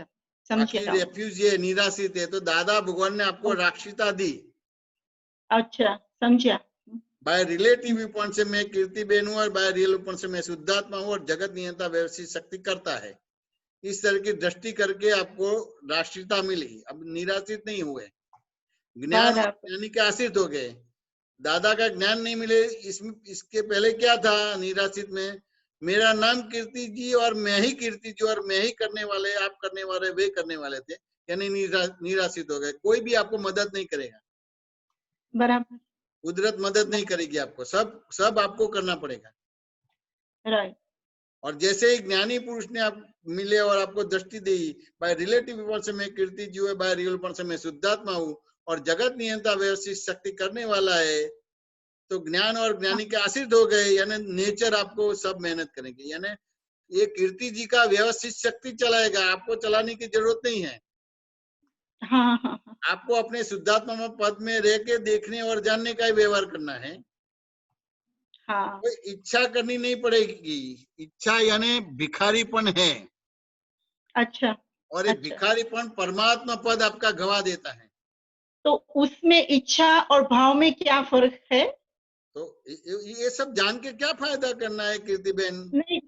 बाकी समझा। रेफ्यूजी है, निराश्रित है, तो दादा भगवान ने आपको राष्ट्रीयता दी। अच्छा समझा। बाय रिलेटिव व्यू पॉइंट से मैं कीर्ति बेन हूं, और बाय रियल पॉइंट से मैं शुद्धात्मा हूं, और जगत नियंता व्यवस्थित शक्ति करता है। इस तरह की दृष्टि करके आपको राष्ट्रीयता मिली। अब निराश्रित नहीं हुए, ज्ञान और बराबर। ज्ञानी के आश्रित हो गए। दादा का ज्ञान नहीं मिले। इसके पहले क्या था निराश्रित में? मेरा नाम कीर्ति जी और मैं ही कीर्ति जी और मैं ही करने वाले, आप करने वाले, वे करने वाले थे। यानी निराश्रित हो गए। कोई भी आपको मदद नहीं करेगा, बराबर। कुदरत मदद नहीं करेगी आपको, सब आपको करना पड़ेगा। राइट। और जैसे ही ज्ञानी पुरुष ने आप मिले और आपको दृष्टि दी, बाय रिलेटिव व्यू से मैं कीर्ति जी हूँ, बाय रियल से मैं शुद्धात्मा हूँ, और जगत नियंता व्यवस्थित शक्ति करने वाला है, तो ज्ञान और ज्ञानी के आश्रित हो गए। यानी नेचर आपको सब मेहनत करेंगे। यानी ये कीर्ति जी का व्यवस्थित शक्ति चलाएगा, आपको चलाने की जरूरत नहीं है। हाँ हाँ हाँ आपको अपने शुद्धात्मा पद में रह के देखने और जानने का ही व्यवहार करना है। हाँ। कोई इच्छा करनी नहीं पड़ेगी। इच्छा यानी भिखारीपन है, अच्छा और ये अच्छा। भिखारीपन परमात्मा पद आपका गवा देता है। तो उसमें इच्छा और भाव में क्या फर्क है? तो ये सब जान के क्या फायदा करना है कीर्ति बहन? नहीं,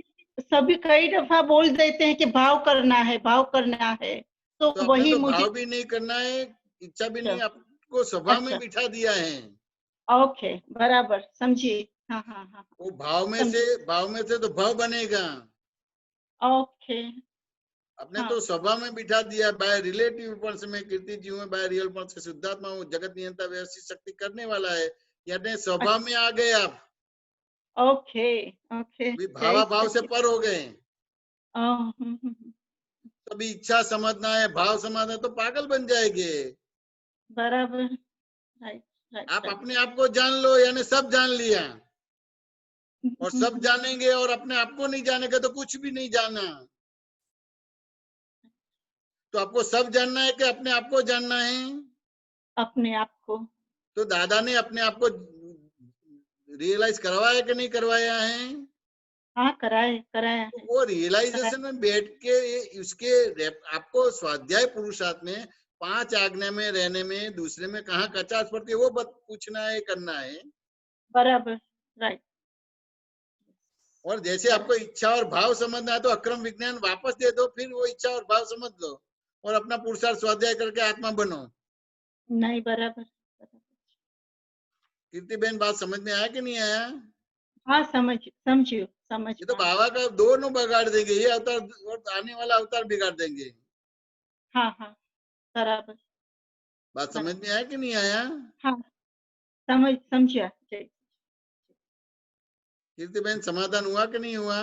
सभी कई दफा बोल देते हैं कि भाव करना है, भाव करना है, तो तो आपने वही तो मुझे। भाव भी नहीं करना है, इच्छा भी नहीं, अच्छा आपको सभा में अच्छा। बिठा दिया है। ओके बराबर समझिए। हाँ हाँ हाँ वो भाव में समझ। से तो भाव बनेगा। ओके। आपने हाँ तो सभा में बिठा दिया। बाय रिलेटिव पॉइंट से मैं कीर्ति जी हूँ, बाय रियल पॉइंट से शुद्धात्मा हूँ, जगत नियंता व्यवस्थित शक्ति करने वाला है। यानी सभा में आ गए आप, ओके ओके। भी जय भावाभाव से सच्चिदानंद। पर हो गए। हम्म। तभी इच्छा समझना है, भाव समझना है, तो पागल बन जाएंगे। बराबर। राइट राइट आप राइट। अपने आप को जान लो, यानी सब जान लिया, और सब जानेंगे और अपने आप को नहीं जानेंगे तो कुछ भी नहीं जाना। तो आपको सब जानना है कि अपने आप को जानना है? अपने आप को। तो दादा ने अपने आप को रियलाइज करवाया कि नहीं करवाया है? हाँ कराया कराया है। वो रियलाइजेशन में बैठ के उसके आपको स्वाध्याय पुरुषार्थ में 5 आज्ञा में रहने में दूसरे में कहाँ कचास पड़ती है, वो पूछना है, करना है। बराबर। राइट। और जैसे आपको इच्छा और भाव समझना है तो अक्रम विज्ञान वापस दे दो, फिर वो इच्छा और भाव समझ लो और अपना पुरुषार्थ स्वाध्याय करके आत्मा बनो। नहीं बराबर। कीर्ति बहन, बात समझ में आया कि नहीं आया? हाँ समझियो समझ ये तो पाए। बाबा का दोनों बिगाड़ देंगे, ये अवतार और आने वाला अवतार बिगाड़ देंगे। हाँ हाँ बराबर। बात समझ बराबर। में आया कि नहीं आया? हाँ समझिया। जय। कीर्ति बहन, समाधान हुआ कि नहीं हुआ?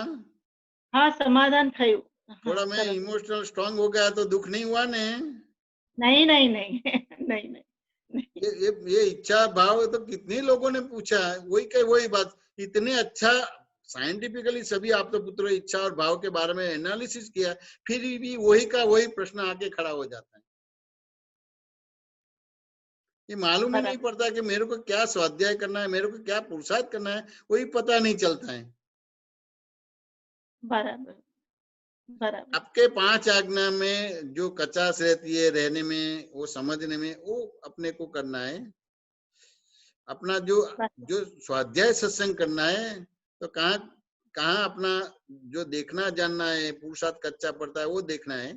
हाँ समाधान थयु। हाँ थोड़ा मैं सरस। इमोशनल स्ट्रांग हो गया तो दुख नहीं हुआ ने? नहीं नहीं नहीं नहीं नहीं नहीं। ये इच्छा भाव तो कितने लोगों ने पूछा है, वही बात। इतने अच्छा साइंटिफिकली सभी आप तो पुत्रों इच्छा और भाव के बारे में एनालिसिस किया, फिर भी वही का वही प्रश्न आके खड़ा हो जाता है। ये मालूम ही नहीं पड़ता कि मेरे को क्या स्वाध्याय करना है, मेरे को क्या पुरुषार्थ करना है, वही पता नहीं चलता है। बराबर बराबर। आपके 5 आज्ञा में जो कचास रहती है रहने में, वो समझने में, वो अपने को करना है। अपना जो स्वाध्याय सत्संग करना है, तो कहाँ कहाँ अपना जो देखना जानना है, पुरुषार्थ कच्चा पड़ता है, वो देखना है।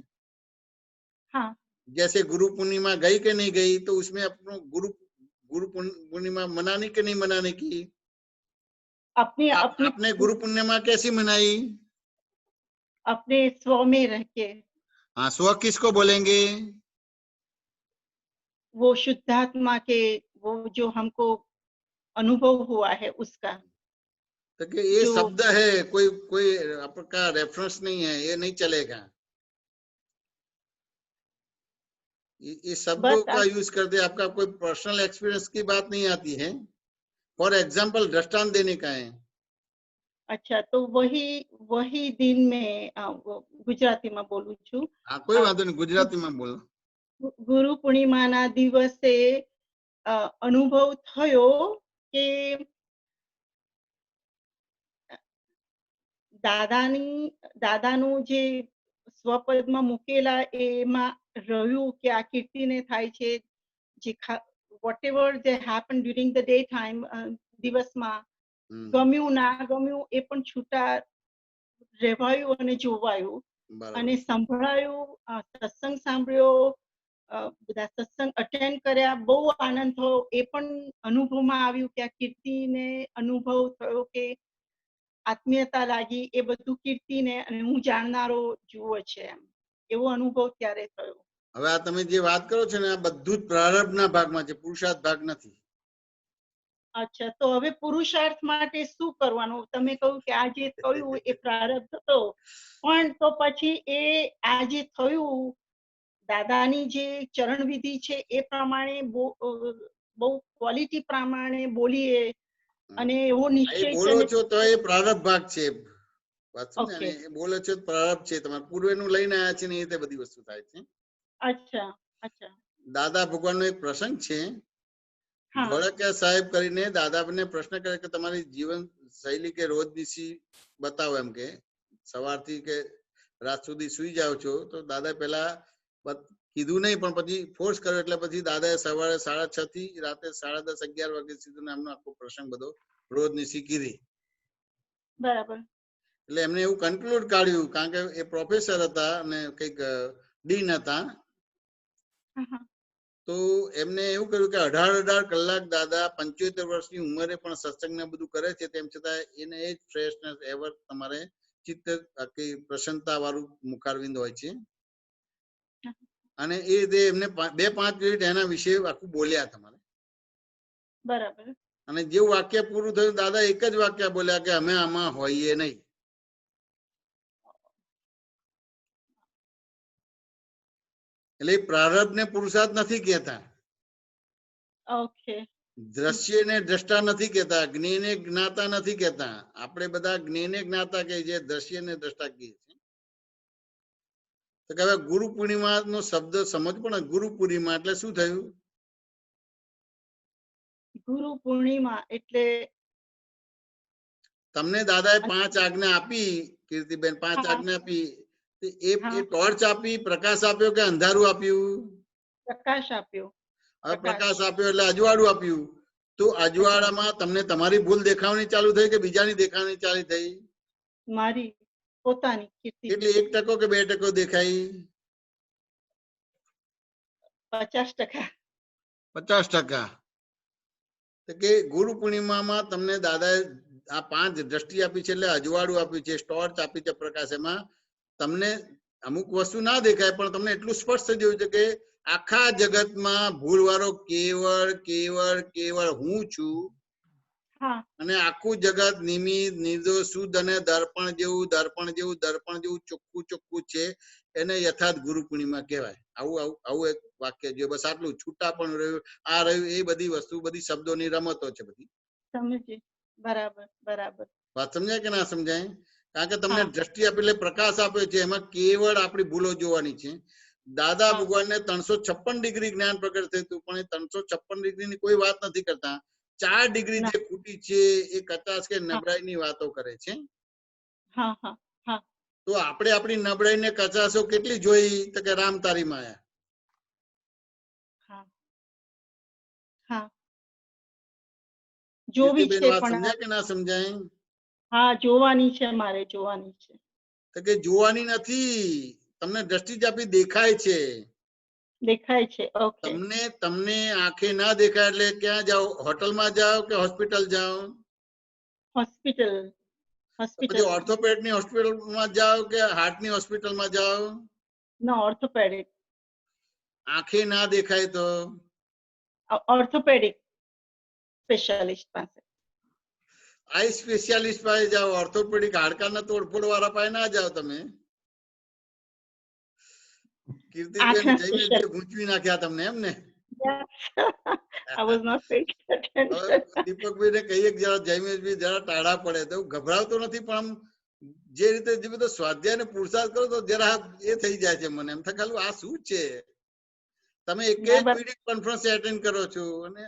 हाँ। जैसे गुरु पूर्णिमा गई कि नहीं गई, तो उसमें अपनो गुरु पूर्णिमा मनाने की नहीं मनाने की, अपनी अपनी आपने गुरु पूर्णिमा कैसी मनाई? अपने स्व में रह के। हाँ, स्व किसको बोलेंगे? वो शुद्धात्मा के, वो जो हमको अनुभव हुआ है उसका। तो कि ये जो शब्द है, कोई आपका रेफरेंस नहीं है, ये नहीं चलेगा। ये शब्दों बस का यूज करते आपका कोई पर्सनल एक्सपीरियंस की बात नहीं आती है। फॉर एग्जाम्पल दृष्टांत देने का है। अच्छा, तो वही दिन में गुजराती में बोलू छू। हाँ, कोई बात नहीं, गुजराती में बोलो। ગુરુ પૂર્ણિમાના દિવસે અનુભવ થયો કે દાદાનું જે સ્વપદમાં મૂકેલા એમાં રહ્યું કે આ કીર્તિને થાય છે, જે whatever they happen during the day time, દિવસમાં ગમ્યું ના ગમ્યું એ પણ છૂટા રહેવાયું અને જોવાયું અને સંભળાયું, સત્સંગ સાંભળ્યો, બધા સત્સંગ અટેન્ડ કર્યા, બહુ આનંદ થયો. એ પણ અનુભવમાં આવ્યું કે આ કીર્તિને અનુભવ થયો કે આત્મીયતા લાગી, એ બધું કીર્તિને અને હું જાણનારો જુઓ છે એમ, એવો અનુભવ ત્યારે થયો. હવે આ તમે જે વાત કરો છો ને, આ બધું જ પ્રારબ્ધના ભાગમાં છે, પુરુષાર્થ ભાગ નથી. અચ્છા, તો હવે પુરુષાર્થ માટે શું કરવાનું? તમે કહ્યું કે આ જે થયું એ પ્રારબ્ધ હતો, પણ તો પછી આ જે થયું, દાદાની જે ચરણ વિધિ છે એ પ્રમાણે બહુ ક્વોલિટી પ્રમાણે બોલીએ અને એવો નિશ્ચય બોલો છો તો એ પ્રારબ્ધ ભાગ છે. વાત સમજ્યા ને? બોલો છો પ્રારબ્ધ છે, તમારે પૂર્વેનું લઈને આવ્યા છે ને, એ બધી વસ્તુ થાય છે. અચ્છા અચ્છા. દાદા ભગવાનનો એક પ્રસંગ છે. ધોળકિયા સાહેબ કરીને દાદાને પ્રશ્ન કરે કે તમારી જીવન શૈલી કે રોજની બતાવો, એમ કે સવારથી કે રાત સુધી સુઈ જાવ છો. તો દાદા પેલા કીધું નહીં, પણ પછી ફોર્સ કર્યો, એટલે પછી દાદાએ સવારે 6:30 થી રાતે 10:30 11 વાગ્યા સુધી એમનો આખો પ્રસંગ બધો રોજની કીધી. બરાબર. એટલે એમને એવું કન્ક્લુડ કાઢ્યું, કારણ કે એ પ્રોફેસર હતા અને કઈક ડીન હતા, તો એમને એવું કહ્યું કે 18 કલાક દાદા 75 વર્ષની ઉંમરે પણ સત્સંગ ને બધું કરે છે, તેમ છતાં એને એ જ ફ્રેશનેસ એવર તમારે ચિત્ત પ્રસન્નતા વાળું મુખારવિંદ હોય છે. અને એ રીતે એમને 2-5 મિનિટ એના વિશે આખું બોલ્યા તમારે. બરાબર. અને જેવું વાક્ય પૂરું થયું, દાદા એક જ વાક્ય બોલ્યા કે અમે આમાં હોઈએ નહીં. એટલે પ્રારબ્ધ ને પુરુષાર્થ નથી કહેતા. ઓકે. દ્રશ્ય ને દ્રષ્ટા નથી કહેતા, જ્ઞેને જ્ઞાતા નથી કહેતા. આપણે બધા જ્ઞેને જ્ઞાતા કહીએ છીએ, દ્રશ્ય ને દ્રષ્ટા કહીએ છીએ. તો કે હવે ગુરુ પૂર્ણિમા નો શબ્દ સમજ, પણ ગુરુ પૂર્ણિમા એટલે શું થયું? ગુરુ પૂર્ણિમા એટલે તમને દાદાએ 5 આજ્ઞા આપી, કીર્તિબેન 5 આજ્ઞા આપી. એ ટોર્ચ આપી, પ્રકાશ આપ્યો કે અંધારું આપ્યું? પ્રકાશ આપ્યો. હવે પ્રકાશ આપ્યો એટલે અજવાળું આપ્યું. તો અજવાળામાં તમને તમારી ભૂલ દેખાવાની ચાલુ થઈ કે બીજાની દેખાવાની ચાલુ થઈ? મારી પોતાની કીર્તિ. એટલે 1% કે 2% દેખાઈ? 50%. 50%. તો કે ગુરુ પૂર્ણિમામાં તમને દાદાએ આ 5 દ્રષ્ટિ આપી છે, એટલે અજવાળું આપ્યું છે, ટોર્ચ આપી છે પ્રકાશ. એમાં તમને અમુક વસ્તુ ના દેખાય, પણ તમને એટલું સ્પષ્ટ જોયું છે કે આખા જગતમાં ભૂલવાળો કેવળ કેવળ કેવળ હું છું. અને આખું જગત નિમિત્ત, નિર્દોષ, શુદ્ધ અને દર્પણ જેવું ચોખ્ખું ચોખ્ખું છે. એને યથાર્થ ગુરુ પૂર્ણિમા કહેવાય. આવું એક વાક્ય છે. બસ આટલું. છૂટા પણ રહ્યું, આ રહ્યું, એ બધી વસ્તુ, બધી શબ્દોની રમતો છે બધી. સમજી. બરાબર બરાબર. વાત સમજાય કે ના સમજાય? કારણ કે તમને હા. દ્રષ્ટિ આપી એટલે પ્રકાશ આપ્યો છે, એમાં કેવળ આપણી ભૂલો જોવાની છે. દાદા હા. ભગવાનને 356 ડિગ્રી જ્ઞાન પ્રગટ થયું હતું, પણ એ 356 ડિગ્રીની કોઈ વાત નથી કરતા. 4 ડિગ્રી ના. જે ખૂટી છે એ કચાશ કે નબળાઈની વાતો કરે છે. હા હા હા તો આપણે આપણી નબળાઈ ને કચાશો કેટલી જોઈ? તો કે રામ તારી માયા. હા હા જોવી કીર્તિબેન છે વાત પણ સમજાય કે ના સમજાય? હા જોવાની છે, મારે જોવાની છે. તો કે જોવાની નથી, તમને દ્રષ્ટિ જ આપી દેખાય છે. દેખાય છે. ઓકે. તમને આંખે ના દેખાય એટલે ક્યાં જાઓ? હોટલમાં જાઓ કે હોસ્પિટલ જાઓ? હોસ્પિટલ પછી હોસ્પિટલ ઓર્થોપેડની હોસ્પિટલમાં જાઓ કે હાર્ટની હોસ્પિટલમાં જાઓ? ના ઓર્થોપેડિક આંખે ના દેખાય તો ઓર્થોપેડિક સ્પેશિયાલિસ્ટ પાસે. આઈ સ્પેશિયાલિસ્ટ પાસે જાઓ, ઓર્થોપેડિક હાડકાના તોડફોડ વાળા પાસે ના જાઓ તમે. કીર્તિબેન આંખના જયમેશભાઈ ગૂંચવી નાખ્યા તમને, એમ ને? I was not paying attention. દીપકભાઈ ને કહીએ કે જરા જયમેશભાઈ જરા ટાળા પડે તો ગભરાવતો નથી, પણ આમ જે રીતે જે બધો સ્વાધ્યાય ને પુરુષાર્થ કરો તો જરા એ થઈ જાય છે મને, એમ થાય ખાલી આ શું છે? તમે એક ના, એક વિડિયો કોન્ફરન્સ એટેન્ડ કરો છો અને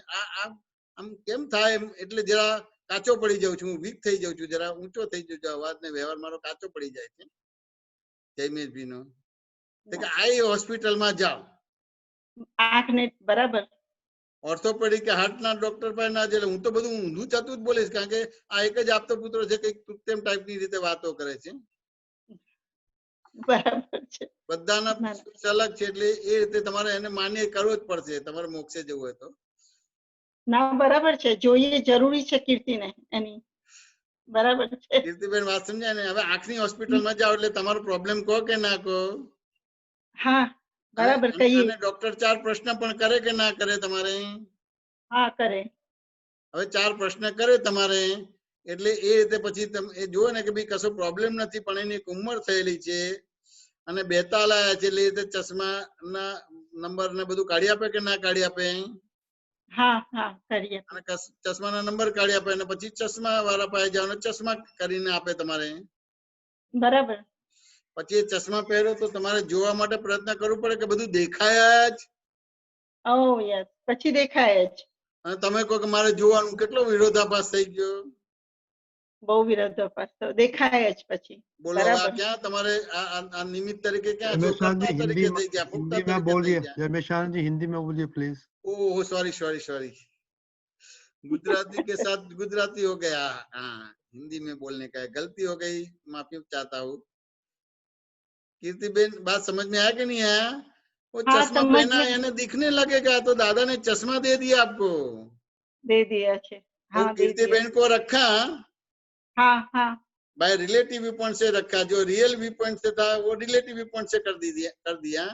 આમ કેમ થાય? એટલે જરા કાચો પડી જાઉં છું, વીક થઈ જાઉં છું, જરા ઊંચો થઈ જાઉં છું, અવાજ ને વ્યવહાર મારો કાચો પડી જાય છે. જયમેશભાઈ નો કે આ હોસ્પિટલમાં જાઓ, આંખને બરાબર ઓર્થોપેડિક કે હાર્ટના ડોક્ટર પાસે ના જાય. હું તો બધું ઊંધું થતું જ બોલીશ, કારણ કે આ એક જ આપતો પુત્રો છે, કઈક તેમ ટાઈપની રીતે વાતો કરે છે. બરાબર છે. બધાના ના, અલગ છે, એટલે એ રીતે તમારે એને માન્ય કરવો જ પડશે, તમારે મોક્ષે જવું હોય તો. ના બરાબર છે, જોઈએ જરૂરી છે કીર્તિને એની. બરાબર છે. કીર્તિબેન વાત સમજાય ને? હવે આંખની હોસ્પિટલમાં જાઓ એટલે તમારો પ્રોબ્લેમ કહો કે ના કહો? હા બરાબર કહીએ. અને ડોક્ટર 4 પ્રશ્ન પણ કરે કે ના કરે તમારે? હા કરે. હવે 4 પ્રશ્ન કરે તમારે એટલે એ રીતે પછી તમે એ જુઓ ને કે ભાઈ કશો પ્રોબ્લેમ નથી, પણ એની એક ઉંમર થયેલી છે અને બેતાલ આયા છે, એટલે એ રીતે ચશ્મા ના નંબર ને બધું કાઢી આપે કે ના કાઢી આપે? હા હા કરીએ. અને ચશ્માના નંબર કાઢી આપે અને પછી ચશ્મા વાળા પાસે જાઓ અને ચશ્મા કરીને આપે તમારે. બરાબર. પછી એ ચશ્મા પહેરો તો તમારે જોવા માટે પ્રયત્ન કરવો પડે કે બધું દેખાય જ? ઓ યસ, પછી દેખાય જ. અને તમે કહો કે મારે જોવાનું, કેટલો વિરોધાભાસ થઈ ગયો? બહુ વિરોધાભાસ તો દેખાય જ પછી. બોલો, આ ક્યાં તમારે આ નિમિત્ત તરીકે ક્યાં છો? કર્તા તરીકે થઈ ગયા, ભોગતા हिंदी में તરીકે થઈ बोलिए, ગયા. जयमेशान जी हिंदी में बोलिए प्लीज. ओह सॉरी, गुजराती के साथ गुजराती हो गया. हाँ, हिंदी में बोलने का है, गलती हो गई, माफी चाहता हूँ. कीर्तिबेन बात समझ में आया कि नहीं आया? वो हाँ चश्मा समझ पहना में यानी दिखने लगेगा, तो दादा ने चश्मा दे दिया आपको. दे दिया છે. वो हाँ दे दिया. कीर्तिबेन को रखा हाँ हाँ बाय रिलेटिव व्यू पॉइंट से रखा, जो रियल व्यू पॉइंट से था वो रिलेटिव व्यू पॉइंट से कर दिया.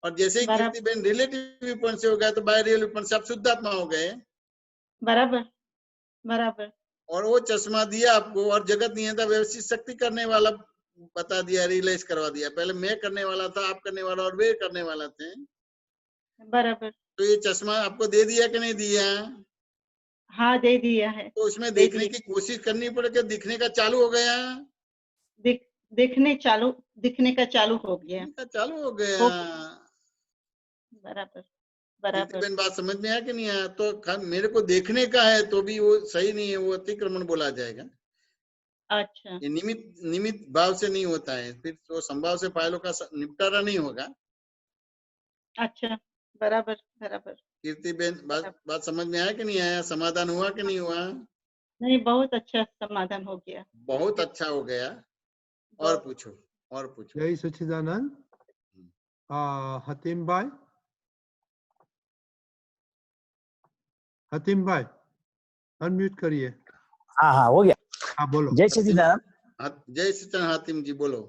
और जैसे ही बराबर कीर्तिबेन रिलेटिव व्यू पॉइंट से हो गया तो बाय रियल व्यू पॉइंट से आप शुद्धात्मा हो गए. बराबर बराबर. और वो चश्मा दिया आपको और जगत नियंता व्यवस्थित शक्ति करने वाला बता दिया, रियलाइज करवा दिया. पहले मैं करने वाला था, आप करने वाला और वे करने वाला थे. बराबर. तो ये चश्मा आपको दे दिया कि नहीं दिया? हाँ दे दिया है. तो उसमें दे देखने दिया. की कोशिश करनी पड़े कि दिखने का चालू हो गया? दिखने का चालू हो गया. दिखने का चालू हो गया. बराबर बराबर. कीर्तिबेन बात समझ में आया कि नहीं आया? तो मेरे को देखने का है तो भी वो सही नहीं है, वो अतिक्रमण बोला जाएगा. अच्छा. ये निमित्त भाव से नहीं होता है, फिर तो संभाव से फाइलों का निपटारा नहीं होगा. अच्छा बराबर बराबर. कीर्तिबेन बात समझ में आया कि नहीं आया? समाधान हुआ कि नहीं हुआ? नहीं, बहुत अच्छा समाधान हो गया. बहुत अच्छा हो गया. और पूछो, और पूछो. जय सच्चिदानंद. हतीम भाई, हतीम भाई अनम्यूट करिए. हाँ हाँ हो गया. हाँ बोलो. जय सच्चिदानंद. जय सच्चिदानंद हातिम जी बोलो.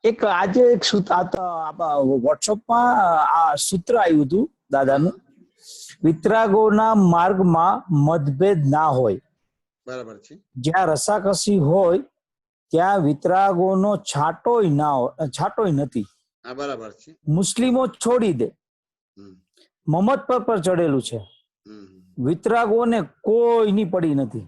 એક આજે એક વોટ્સઅપમાં આ સૂત્ર આવ્યું હતું દાદાનું, વિતરાગોના માર્ગમાં મતભેદ ના હોય. બરાબર છે. જ્યાં રસાકસી હોય ત્યાં વિતરાગોનો છાંટોય નથી. હા બરાબર છે. મુસ્લિમો છોડી દે, મમત પર ચડેલું છે, વિતરાગોને કોઈની પડી નથી.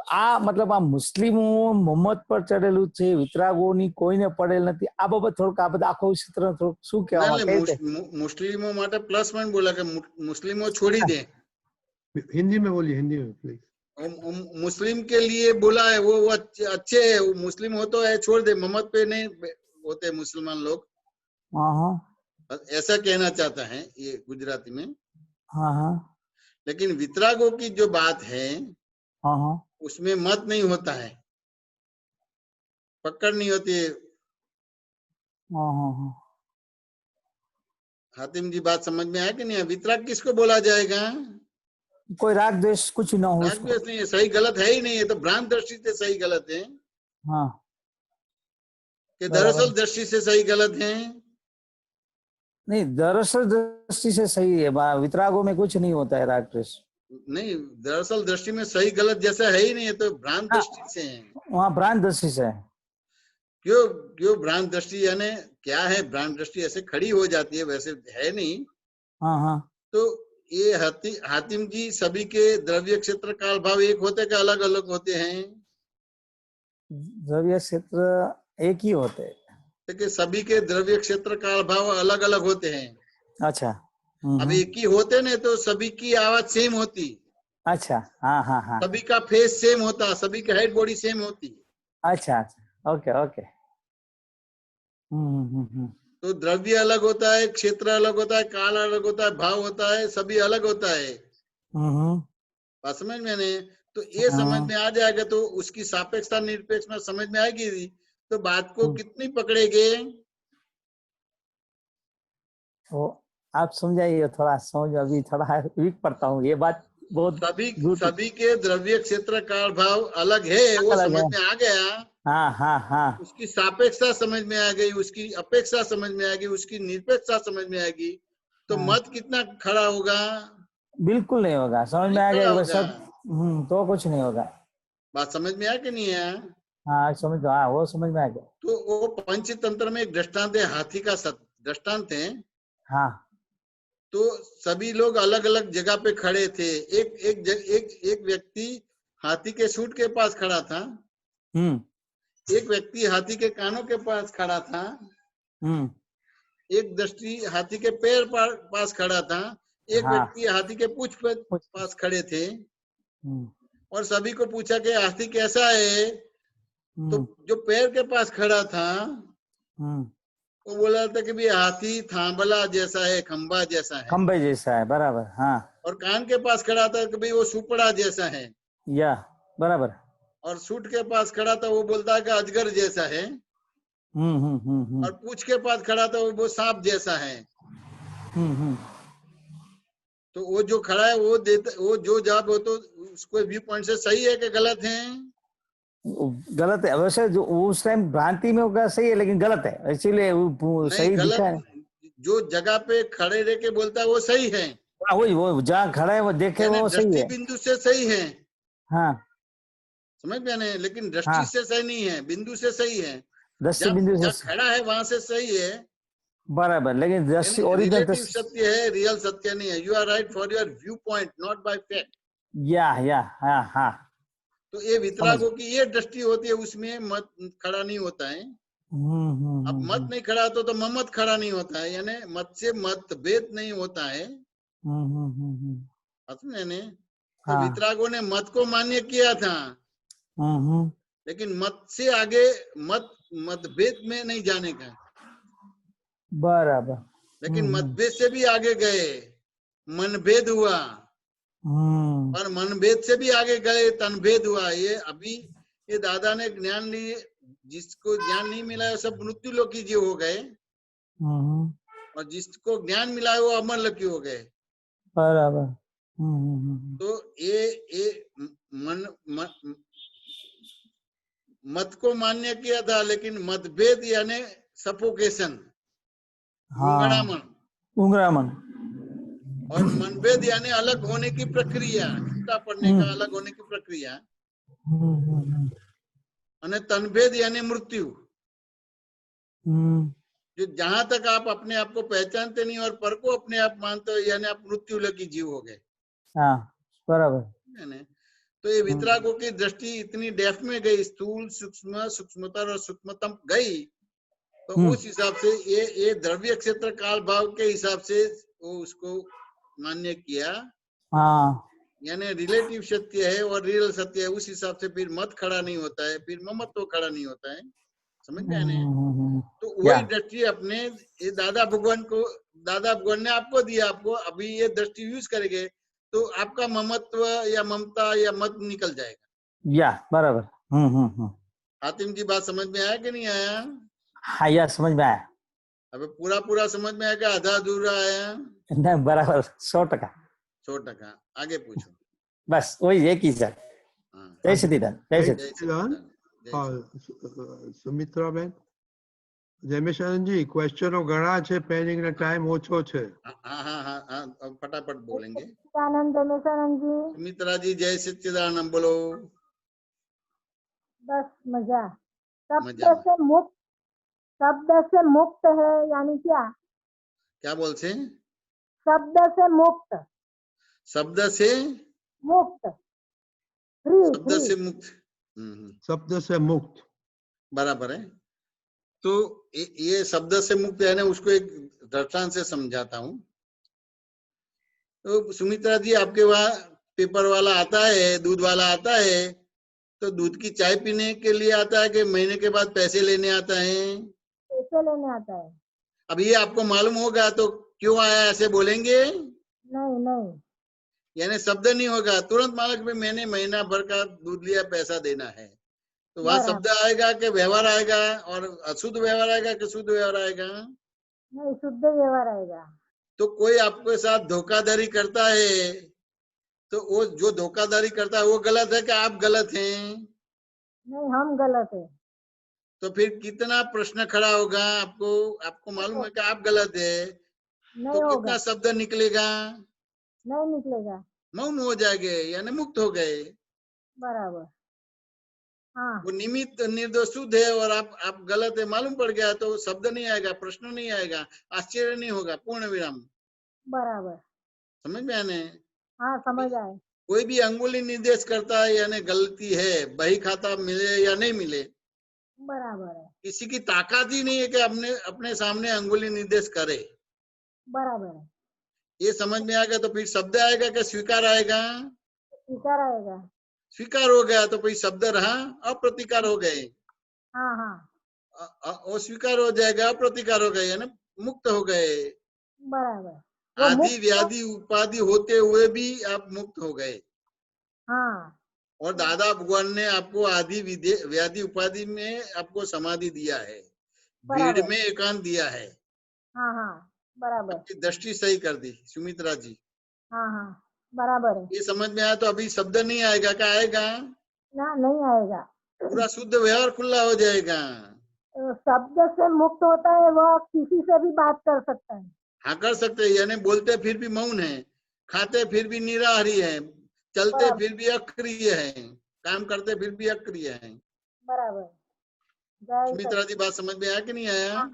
આ મતલબ આ મુસ્લિમો મોહમ્મદ પર ચડેલું છે, વિતરાગોની કોઈને પડેલ નથી, આ બાબત થોડુંક આ બધા આખો ચિત્ર થોડુંક શું કહેવા માંગે છે? मुस्लिमों માટે प्लस पॉइंट बोला कि मुस्लिमों छोड़ी दे। हिंदी में बोलिए, हिंदी में प्लीज। मुस्लिम के लिए बोला है, वो अच्छे है, वो मुस्लिम हो तो है, छोड़ दे, मोहम्मद पे नहीं होते मुसलमान लोग, हाँ हाँ ऐसा कहना चाहता है ये गुजराती में। हाँ हाँ लेकिन वितरागों की जो बात है हाँ हाँ उसमें मत नहीं होता है, पकड़ नहीं होती है। हाँ हाँ हाँ हातिम जी बात समझ में आया कि नहीं? वितराग किसको बोला जाएगा? कोई राग द्वेष कुछ ना हो राग उसको। द्वेष नहीं है, सही गलत है ही नहीं है, तो भ्रांत दृष्टि से सही गलत है हाँ कि दरअसल दृष्टि से सही गलत है। नहीं, दरअसल दृष्टि से सही है, वितरागों में कुछ नहीं होता है राग द्वेष। नहीं, दरअसल दृष्टि में सही गलत जैसा है ही नहीं है, तो भ्रांत दृष्टि से है। वहाँ भ्रांत दृष्टि से है। क्यों भ्रांत दृष्टि, यानी क्या है? भ्रांत दृष्टि ऐसे खड़ी हो जाती है, वैसे है नहीं। हाँ हाँ तो ये हातिम जी, सभी के द्रव्य क्षेत्र काल भाव एक होते क्या अलग अलग होते हैं? द्रव्य क्षेत्र एक ही होते हैं। कि सभी के द्रव्य क्षेत्र काल भाव अलग अलग होते हैं। अच्छा अब एक ही होते ना तो सभी की आवाज सेम होती। अच्छा हाँ हाँ हाँ सभी का फेस सेम होता, सभी का हेड बॉडी सेम होती। अच्छा अच्छा ओके ओके। तो द्रव्य अलग होता है, क्षेत्र अलग होता है, काल अलग होता है, भाव होता है, सभी अलग होता है। बात समझ में नहीं? तो ये समझ में आ जाएगा तो उसकी सापेक्षता निरपेक्ष में समझ में आएगी, तो बात को कितनी पकड़ेगे? तो आप समझाइए थोड़ा, समझ अभी थोड़ा वीक पड़ता हूँ, ये बात बहुत। सभी के द्रव्य क्षेत्र काल भाव अलग है, वो समझ में आ गया। हाँ हाँ हाँ उसकी सापेक्षता समझ में आ गई, उसकी अपेक्षा समझ में आएगी, उसकी निरपेक्षता समझ में आएगी, तो मत कितना खड़ा होगा? बिल्कुल नहीं होगा, समझ में आ गया सब। तो कुछ नहीं होगा। बात समझ में आया कि नहीं है? हाँ समझ, हाँ वो समझ में आ गया। तो वो पंचतंत्र में एक दृष्टांत है, हाथी का दृष्टांत है। हाँ तो सभी लोग अलग अलग जगह पे खड़े थे। एक व्यक्ति हाथी के सूंड के पास खड़ा था, एक व्यक्ति हाथी के कानों के पास खड़ा था, एक दृष्टि हाथी के पैर पास खड़ा था, एक व्यक्ति हाथी के पूंछ पास खड़े थे। और सभी को पूछा कि हाथी कैसा है? तो जो पैर के पास खड़ा था वो बोला था कि भी हाथी थांबला जैसा है, खंबा जैसा है, खंबे जैसा है, बराबर। हाँ। और कान के पास खड़ा था कि भाई वो सुपड़ा जैसा है, या बराबर। और सूट के पास खड़ा था वो बोलता है कि अजगर जैसा है। और पूंछ के पास खड़ा था वो सांप जैसा है। तो वो जो खड़ा है वो देता, वो जो जवाब हो तो उसको व्यू पॉइंट से सही है कि गलत है? गलत है वैसे, जो उस टाइम भ्रांति में होगा सही है, लेकिन गलत है, इसीलिए सही दिखा है। जो जगह पे खड़े रह के बोलता है वो सही है। वही वो जहाँ खड़ा है वो देखे वो सही है, बिंदु से सही है। हाँ समझ में नहीं? लेकिन दृष्टि से सही नहीं है, बिंदु से सही है। दृष्टि बिंदु से खड़ा है वहां से सही है, बराबर, लेकिन दृष्टि ओरिजिनल सत्य है, रियल सत्य नहीं है। You are right for your view point, not by fact. या हाँ हाँ। तो ये वितरागों की ये दृष्टि होती है, उसमें मत खड़ा नहीं होता है। अब मत नहीं खड़ा तो मत खड़ा नहीं होता है, यानी मत से मतभेद नहीं होता है। तो वितरागों ने मत को मान्य किया था, लेकिन मत से आगे मतभेद में नहीं जाने का। बराबर। लेकिन मतभेद से भी आगे गए, मनभेद हुआ, और मनभेद से भी आगे गए, तनभेद हुआ। ये अभी ये दादा ने ज्ञान लिए, जिसको ज्ञान नहीं मिला है सब मृत्यु लोकी जी हो गए, और जिसको ज्ञान मिला है वो अमर लोकी हो गए। बराबर। तो ये मत को मान्य किया था, लेकिन मतभेद यानी सफोकेशन, उंगरामन, और मनभेद यानी अलग होने की प्रक्रिया, छूटा पड़ने का, अलग होने की प्रक्रिया। और तनभेद यानी मृत्यु, जो जहां तक आप अपने आप को पहचानते नहीं और पर को अपने आप मानते हो, यानी आप मृत्यु लगी जीव हो गए। बराबर। तो ये वितरागों की दृष्टि इतनी डेप्थ में गई, स्थूल, सूक्ष्म, सूक्ष्मतर और सूक्ष्मतम गई, तो उस हिसाब से ये द्रव्य क्षेत्र काल भाव के हिसाब से वो उसको मान्य किया। हाँ यानी रिलेटिव सत्य है और रियल सत्य है, उस हिसाब से फिर मत खड़ा नहीं होता है, फिर ममत्व खड़ा नहीं होता है। समझ में आने? तो वही दृष्टि अपने ये दादा भगवान ने आपको दिया, आपको अभी ये दृष्टि यूज करेंगे तो आपका ममत्व या ममता या मत निकल जाएगा। या बराबर। हातिम जी बात समझ में आया कि नहीं आया? हाँ या समझ में आया। अब पूरा समझ में आया, आधा अधूरा आया? नहीं बराबर 100%। 100%। आगे पूछो। बस वही एक ही सर। जय सच्चिदानंद। जय सच्चिदानंद। સુમિત્રા બેન, જયમેશાનંદજી ક્વેશ્ચનો ઘણા છે, પેન્ડિંગ ને ટાઈમ ઓછો છે. हाँ, फटाफट बोलेंगे। सच्चिदानंद जयमेशानंद जी। सुमित्रा जी जय सच्चिदानंद बोलो। बस मजा। मजा। शब्द से मुक्त है यानी क्या बोलते हैं? शब्द से मुक्त। शब्द से मुक्त। शब्द से मुक्त। शब्द से मुक्त बराबर है। तो ये शब्द से मुक्त है ना, उसको एक दृष्टांत से समझाता हूँ। तो सुमित्रा जी आपके वहाँ पेपर वाला आता है, दूध वाला आता है, तो दूध की चाय पीने के लिए आता है कि महीने के बाद पैसे लेने आता है? पैसे लेने आता है। अब ये आपको मालूम होगा तो क्यों आया ऐसे बोलेंगे? नहीं। यानी शब्द नहीं होगा, तुरंत मालूम भी मैंने महीना भर का दूध लिया, पैसा देना है, तो वहां शब्द आएगा कि व्यवहार आएगा? और अशुद्ध व्यवहार आएगा कि शुद्ध व्यवहार आएगा? नहीं, शुद्ध व्यवहार आएगा। तो कोई आपके साथ धोखाधड़ी करता है, तो वो जो धोखाधड़ी करता है वो गलत है कि आप गलत हैं? नहीं, हम गलत है। तो फिर कितना प्रश्न खड़ा होगा आपको मालूम है कि आप गलत है, तो कितना शब्द निकलेगा? नहीं निकलेगा, मौन हो जाएंगे, यानी मुक्त हो गए। बराबर। हाँ। वो निमित्त निर्दोष शुद्ध है और आप गलत है मालूम पड़ गया, तो शब्द नहीं आएगा, प्रश्न नहीं आएगा, आश्चर्य नहीं होगा, पूर्ण विराम। बराबर। समझ में आने? हाँ, समझ आए। कोई भी अंगुली निर्देश करता है यानी गलती है, बही खाता मिले या नहीं मिले, बराबर है। किसी की ताकत ही नहीं है कि अपने सामने अंगुली निर्देश करे। बराबर है। ये समझ में आएगा तो फिर शब्द आएगा कि स्वीकार आएगा? स्वीकार आएगा। स्वीकार हो गया तो फिर शब्द रहा, अप्रतिकार हो गए। हाँ। वो स्वीकार हो जाएगा, अप्रतिकार हो गए, यानी मुक्त हो गए। बराबर। आदि व्याधि उपाधि होते हुए भी आप मुक्त हो गए। हाँ। और दादा भगवान ने आपको आदि व्याधि उपाधि में आपको समाधि दिया है, भीड़ में एकांत दिया है। हाँ, बराबर। आपकी दृष्टि सही कर दी सुमित्रा जी। हाँ, बराबर है। ये समझ में आया तो अभी शब्द नहीं आएगा, क्या आएगा? ना, नहीं आएगा। पूरा शुद्ध व्यवहार खुला हो जाएगा। शब्द से मुक्त होता है, वह किसी से भी बात कर सकता है। हाँ, कर सकते हैं, यानी बोलते फिर भी मौन है, खाते फिर भी निराहारी है, चलते फिर भी अक्रिय है, काम करते फिर भी अक्रिय है। बराबर। सुमित्रा जी बात समझ में आया कि नहीं आया?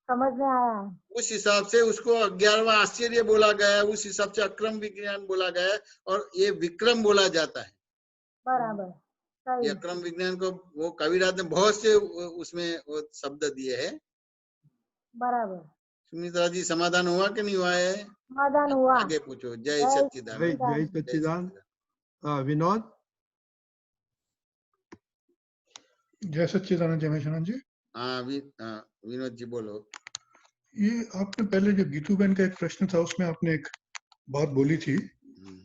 समझ में आया। उस हिसाब से उसको 11वां आश्चर्य बोला गया, उस हिसाब से अक्रम विज्ञान बोला गया, और ये विक्रम बोला जाता है। बराबर। ये अक्रम विज्ञान को वो कविराज ने बहुत से उसमें वो शब्द दिए हैं। बराबर। सुमित्रा जी समाधान हुआ कि नहीं हुआ है? समाधान हुआ। आगे पूछो। जय सच्चिदानंद। जय सच्चिदानंद। विनोद। जय सच्चिदानंद जयमेशानंद जी। हाँ, विनोद जी बोलो। ये आपने पहले जो गीतू बहन का एक प्रश्न था, उसमें आपने एक बात बोली थी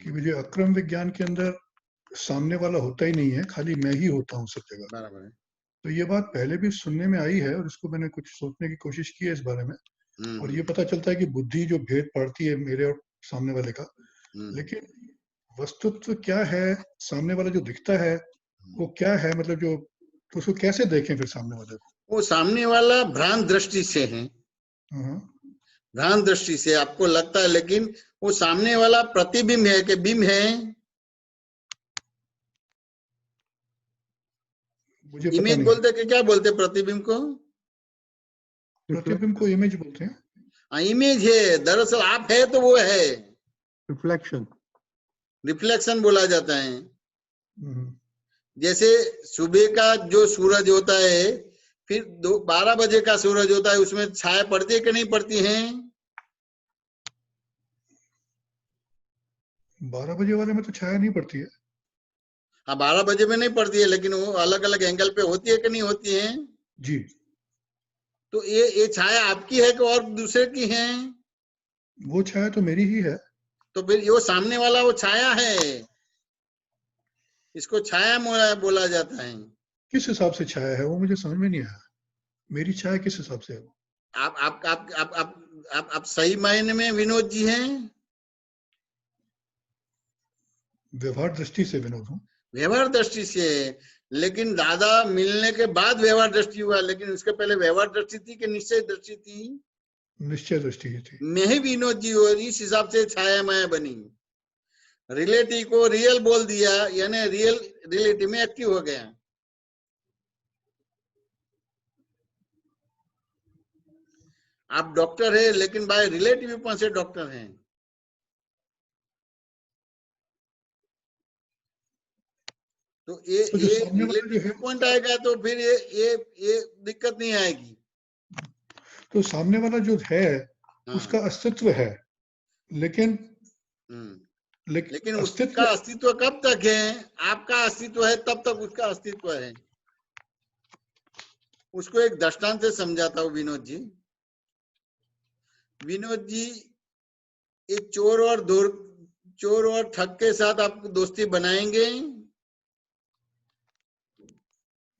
कि मुझे अक्रम विज्ञान के अंदर सामने वाला होता ही नहीं है, खाली मैं ही होता हूँ सब जगह। बराबर है। तो ये बात पहले भी सुनने में आई है और इसको मैंने कुछ सोचने की कोशिश की है इस बारे में, और ये पता चलता है कि बुद्धि जो भेद पड़ती है मेरे और सामने वाले का, लेकिन वस्तुत्व क्या है, सामने वाला जो दिखता है वो क्या है, मतलब जो, तो उसको कैसे देखें फिर सामने वाले को? वो सामने वाला भ्रांत दृष्टि से है, भ्रांत दृष्टि से आपको लगता है, लेकिन वो सामने वाला प्रतिबिंब है कि बिंब है? इमेज बोलते कि क्या बोलते? प्रतिबिंब को? प्रतिबिंब को इमेज बोलते हैं। हाँ, इमेज है, दरअसल आप है तो वो है। रिफ्लेक्शन। रिफ्लेक्शन बोला जाता है। जैसे सुबह का जो सूरज होता है, फिर 12 बजे का सूरज होता है, उसमें छाया पड़ती है कि नहीं पड़ती है? 12 बजे वाले में तो छाया नहीं पड़ती है। हाँ, 12 बजे में नहीं पड़ती है, लेकिन वो अलग अलग एंगल पे होती है कि नहीं होती है? जी। तो ये छाया आपकी है कि और दूसरे की है? वो छाया तो मेरी ही है। तो फिर ये सामने वाला वो छाया है, इसको छाया बोला जाता है। किस हिसाब से छाया है वो मुझे समझ में नहीं आया। मेरी छाया किस हिसाब से है वो? आप सही मायने में विनोद जी हैं? व्यवहार दृष्टि से विनोद हूँ। व्यवहार दृष्टि से, लेकिन दादा मिलने के बाद व्यवहार दृष्टि हुआ, लेकिन उसके पहले व्यवहार दृष्टि थी कि निश्चय दृष्टि थी? निश्चय दृष्टि ही थी। मैं ही विनोद जी और इस हिसाब से छाया माया बनी। रिलेटिव को रियल बोल दिया, यानी रियल रिलेटिव में एक्टिव हो गया। आप डॉक्टर है, लेकिन बाय रिलेटिव पॉइंट से डॉक्टर हैं। तो ये रिलेटिव पॉइंट आएगा तो फिर ये दिक्कत नहीं आएगी। तो सामने वाला जो है उसका अस्तित्व है, लेकिन उसका अस्तित्व कब तक है? आपका अस्तित्व है तब तक उसका अस्तित्व है। उसको एक दृष्टांत से समझाता हूँ विनोद जी। विनोद जी, एक चोर और ठग के साथ आप दोस्ती बनाएंगे?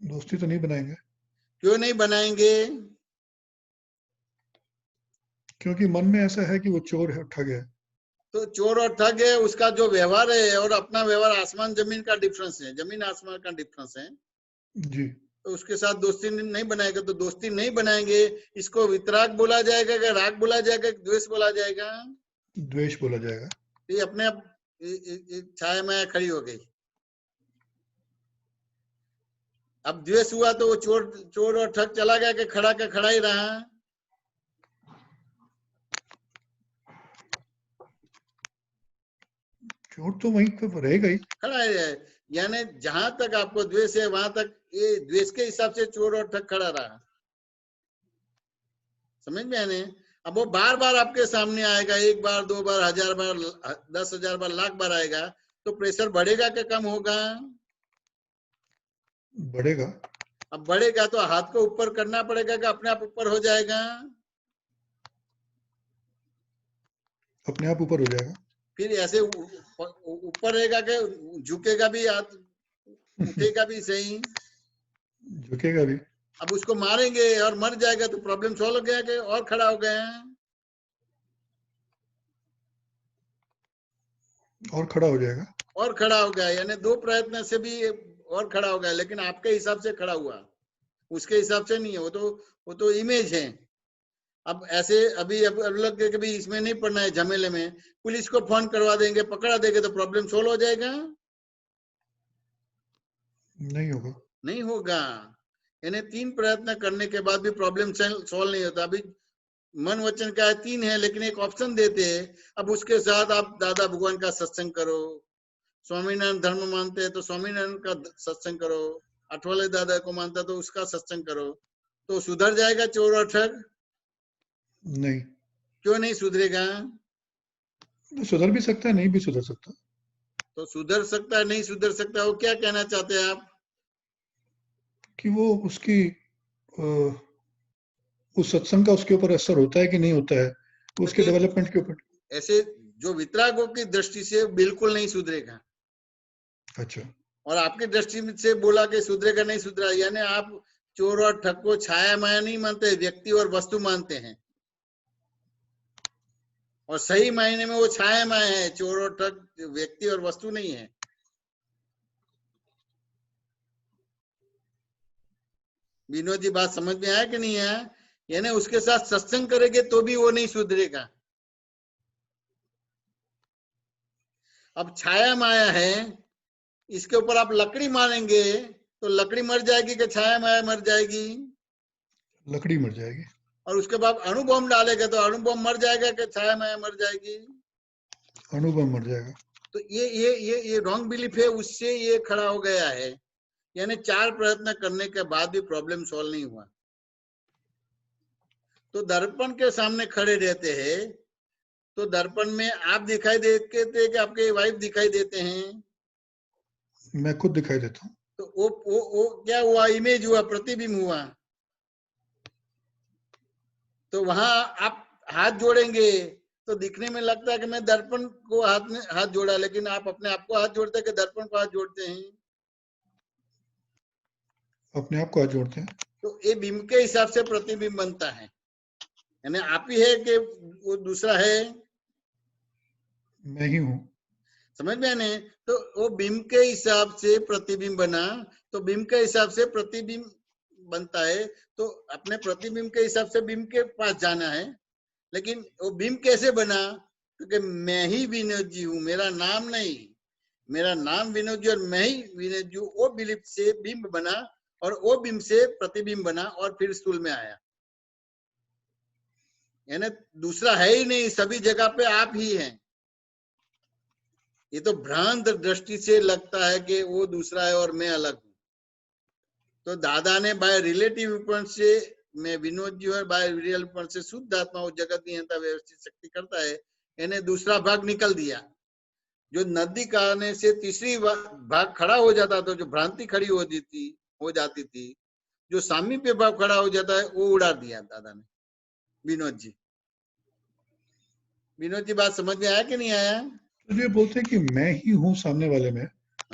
दोस्ती तो नहीं बनाएंगे। क्यों नहीं बनाएंगे? क्योंकि मन में ऐसा है कि वो चोर है, ठग है। तो चोर और ठग है, उसका जो व्यवहार है और अपना व्यवहार आसमान जमीन का डिफरेंस है, जमीन आसमान का डिफरेंस है जी। तो उसके साथ दोस्ती नहीं बनाएगा। तो दोस्ती नहीं बनाएंगे, इसको वितराग बोला जाएगा कि राग बोला जाएगा, द्वेष बोला जाएगा? द्वेष बोला जाएगा। ये अपने आप छाया माया खड़ी हो गई। अब द्वेष हुआ तो वो चोर और ठग चला गया कि खड़ा का खड़ा ही रहा? चोर तो वहीं पर रहेगा ही, खड़ा है। यानी जहां तक आपको द्वेष है वहां तक ये द्वेष के हिसाब से चोर और ठग खड़ा रहा। समझ में आने? अब वो बार बार आपके सामने आएगा, एक बार, 2 बार, 1000 बार, 10,000 बार, लाख बार आएगा, तो प्रेशर बढ़ेगा कि कम होगा? बढ़ेगा। अब बढ़ेगा तो हाथ को ऊपर करना पड़ेगा कि अपने आप ऊपर हो जाएगा? अपने आप ऊपर हो जाएगा। फिर ऐसे ऊपर रहेगा कि झुकेगा भी, हाथ उठेगा भी सही, झुकेगा भी। अब उसको मारेंगे और मर जाएगा तो प्रॉब्लम सॉल्व हो गया कि और खड़ा हो गया? और खड़ा हो जाएगा। और खड़ा हो गया, यानी 2 प्रयत्न से भी और खड़ा हो गया, लेकिन आपके हिसाब से खड़ा हुआ, उसके हिसाब से नहीं है। वो तो इमेज है। अब ऐसे अभी अब लग गए कि भाई इसमें नहीं पड़ना है झमेले में, पुलिस को फोन करवा देंगे, पकड़ा देंगे तो प्रॉब्लम सोल्व हो जाएगा? नहीं होगा। नहीं होगा। यानी 3 प्रयत्न करने के बाद भी प्रॉब्लम सॉल्व नहीं होता। अभी मन वचन का 3 है, लेकिन एक ऑप्शन देते हैं। अब उसके साथ आप दादा भगवान का सत्संग करो, स्वामीनारायण धर्म मानते हैं तो स्वामीनारायण का सत्संग करो, अठवाले दादा को मानता तो उसका सत्संग करो, तो सुधर जाएगा चोर और ठग? नहीं। क्यों नहीं सुधरेगा? सुधर भी सकता है, नहीं भी सुधर सकता। तो सुधर सकता है, नहीं सुधर सकता, वो क्या कहना चाहते हैं आप? कि वो उसकी उस सत्संग का उसके ऊपर असर होता है कि नहीं होता है, उसके डेवलपमेंट के ऊपर। ऐसे जो वितरागों की दृष्टि से बिल्कुल नहीं सुधरेगा। अच्छा। और आपकी दृष्टि से बोला कि सुधरेगा, नहीं सुधरा, यानी आप चोर और ठग को छाया माया नहीं मानते, व्यक्ति और वस्तु मानते हैं। और सही मायने में वो छाया माया है, चोर और ठग व्यक्ति और वस्तु नहीं है। विनोद जी, बात समझ में आया कि नहीं आया? यानी उसके साथ सत्संग करेंगे तो भी वो नहीं सुधरेगा। अब छाया माया है, इसके ऊपर आप लकड़ी मारेंगे तो लकड़ी मर जाएगी कि छाया माया मर जाएगी? लकड़ी मर जाएगी। और उसके बाद अणुबॉम्ब डालेगा तो अणुबॉम्ब मर जाएगा कि छाया माया मर जाएगी? अणुबॉम्ब मर जाएगा। तो ये रॉन्ग बिलीफ है, उससे ये खड़ा हो गया है। यानी 4 प्रयत्न करने के बाद भी प्रॉब्लम सॉल्व नहीं हुआ। तो दर्पण के सामने खड़े रहते हैं, तो दर्पण में आप दिखाई देते थे कि आपके वाइफ दिखाई देते हैं? मैं खुद दिखाई देता हूँ। तो वो क्या हुआ? इमेज हुआ, प्रतिबिंब हुआ। तो वहां आप हाथ जोड़ेंगे तो दिखने में लगता है कि मैं दर्पण को हाथ जोड़ा, लेकिन आप अपने आप को हाथ जोड़ते हैं कि दर्पण को हाथ जोड़ते हैं? अपने आप को हाथ जोड़ते हैं। तो ये बिंब के हिसाब से प्रतिबिंब बनता है, यानी आप ही है कि वो दूसरा है? मैं ही हूँ। समझ में आने? तो वो बिंब के हिसाब से प्रतिबिंब बना, तो बिंब के हिसाब से प्रतिबिंब बनता है। तो अपने प्रतिबिंब के हिसाब से बिंब के पास जाना है। लेकिन वो बिंब कैसे बना? क्योंकि मैं ही विनोद जी हूँ, मेरा नाम नहीं, मेरा नाम विनोद जी और मैं ही विनोद जी, वो बिलीफ से बिंब बना और वो बिंब से प्रतिबिंब बना और फिर स्थूल में आया। यानी दूसरा है ही नहीं, सभी जगह पे आप ही हैं। ये तो भ्रांत दृष्टि से लगता है कि वो दूसरा है और मैं अलग हूं। तो दादा ने बाय रिलेटिव पॉइंट से मैं विनोद जी और बाय रियल पॉइंट से शुद्ध आत्मा वो जगत नियंता व्यवस्थित शक्ति करता है, यानी दूसरा भाग निकल दिया। जो नदी कहने से तीसरी भाग खड़ा हो जाता था, जो भ्रांति खड़ी हो जाती थी, जो सामीप्य भाव खड़ा हो जाता है, वो उड़ा दिया दादा ने। विनोद जी बात समझ में आया कि नहीं आया? तो ये बोलते हैं कि मैं ही हूँ सामने वाले में,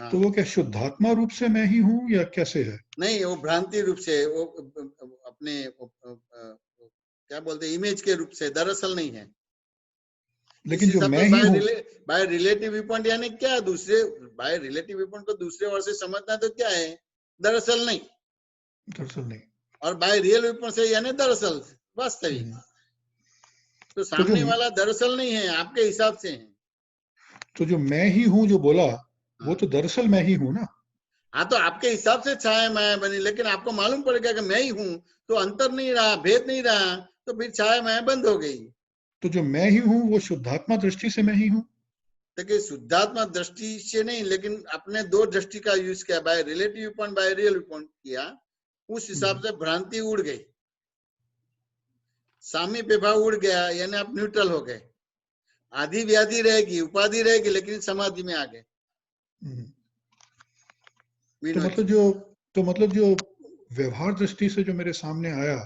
हाँ। तो वो क्या शुद्धात्मा रूप से मैं ही हूँ या कैसे है? नहीं, वो भ्रांति रूप से, वो अपने क्या बोलते हैं, इमेज के रूप से, दरअसल नहीं है। लेकिन जो मैं ही हूँ बाय रिलेटिव व्यू पॉइंट यानी क्या? दूसरे बाय रिलेटिव व्यू पॉइंट को दूसरे ओर से समझना तो क्या है? दरअसल नहीं। दरअसल नहीं। और बाय रियल व्यू पॉइंट से यानी दरअसल, वास्तविक। तो सामने वाला दरअसल नहीं है, आपके हिसाब से है। तो जो मैं ही हूँ जो बोला, वो तो दरअसल मैं ही हूँ ना। हाँ, तो आपके हिसाब से छाया माया बनी, लेकिन आपको मालूम पड़ गया कि मैं ही हूँ, तो अंतर नहीं रहा, भेद नहीं रहा, तो फिर छाया माया बंद हो गई। तो जो मैं ही हूँ वो शुद्धात्मा दृष्टि से मैं ही हूँ। देखिए, शुद्धात्मा दृष्टि से नहीं, लेकिन अपने 2 दृष्टि का यूज किया, by relative point, by real point किया। उस हिसाब से भ्रांति उड़ गई, सामीप्य भाव उड़ गया, यानी आप न्यूट्रल हो गए। आदि व्याधि रहेगी, उपाधि रहेगी, लेकिन समाधि में आ गए। तो मतलब जो व्यवहार दृष्टि से जो मेरे सामने आया,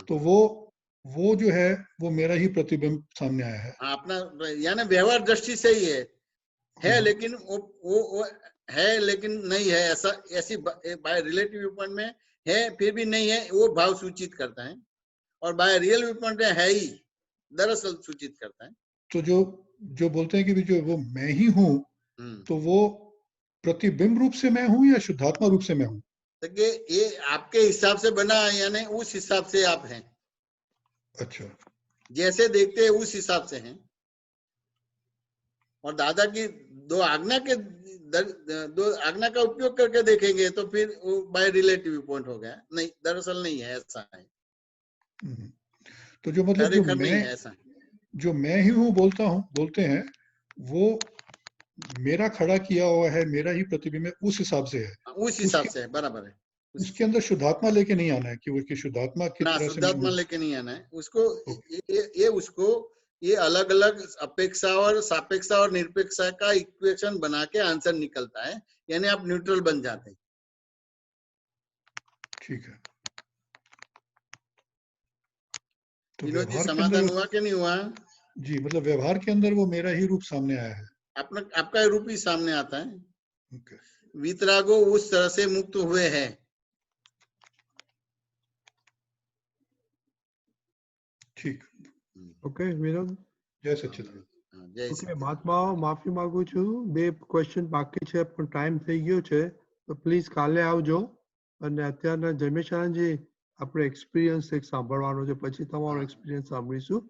तो वो जो है वो मेरा ही प्रतिबिंब सामने आया है। अपना, यानी व्यवहार दृष्टि से ही है, लेकिन वो है लेकिन नहीं है, ऐसी बाय रिलेटिव व्यू पॉइंट में है फिर भी नहीं है, वो भाव सूचित करता है। और बाय रियल व्यू पॉइंट में है ही, दरअसल सूचित करता है। तो जो बोलते हैं कि जो वो मैं ही हूँ, तो वो प्रतिबिंब रूप से मैं हूँ या शुद्धात्मा रूप से मैं हूँ? देखिए, ये आपके हिसाब से बना, यानी उस हिसाब से आप हैं। अच्छा, जैसे देखते हैं उस हिसाब से हैं। और दादा की 2 आज्ञा का उपयोग करके देखेंगे तो फिर वो बाय रिलेटिव पॉइंट हो गया। नहीं, दरअसल नहीं है, ऐसा है। तो जो मतलब जो मैं ही हूँ बोलते हैं, वो मेरा खड़ा किया हुआ है, मेरा ही प्रतिबिंब है, उस हिसाब से है। उस हिसाब से बराबर है। उसके अंदर शुद्धात्मा लेके नहीं आना है कि उसकी शुद्धात्मा की तरह से शुद्धात्मा लेके नहीं आना है उसको। ये अलग अलग अपेक्षा और सापेक्षा और निरपेक्षा का इक्वेशन बना के आंसर निकलता है, यानी आप न्यूट्रल बन जाते हैं। ठीक है। तो विनोद जी, समाधान हुआ कि नहीं हुआ? जी, मतलब व्यवहार के अंदर वो मेरा ही रूप सामने आया है। आपका रूप ही सामने आता है। वीतरागो उस तरह से मुक्त हुए हैं। ठीक। ओके विनोद, जय सच्चिदानंद। ઓકે મહાત્માઓ, માફી માંગુ છું, 2 ક્વેશ્ચન બાકી છે પણ ટાઈમ થઈ ગયો છે, તો પ્લીઝ કાલે આવજો. અને અત્યારના જમેશાનજી આપણે એક્સપિરિયન્સ એક સાંભળવાનો છે, પછી તમારો એક્સપિરિયન્સ સાંભળીશું.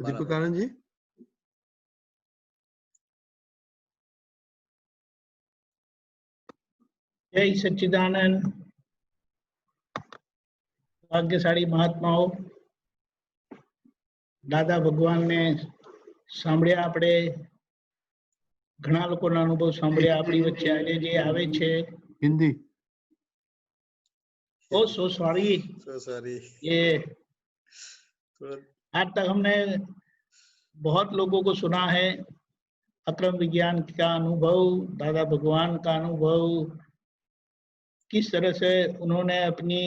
દીપકાનંદજી. जय सच्चिदानंद। भाग्यशाળી મહાત્માઓ, દાદા ભગવાનને સાંભળ્યા આપણે, ઘણા લોકોના અનુભવ સાંભળ્યા. આપણી વચ્ચે આજે જે આવે છે, हिंदी ओ सो सॉरी, So sorry. ये थोड़ा आज तक हमने बहुत लोगों को सुना है अक्रम विज्ञान का अनुभव, दादा भगवान का अनुभव, किस तरह से उन्होंने अपनी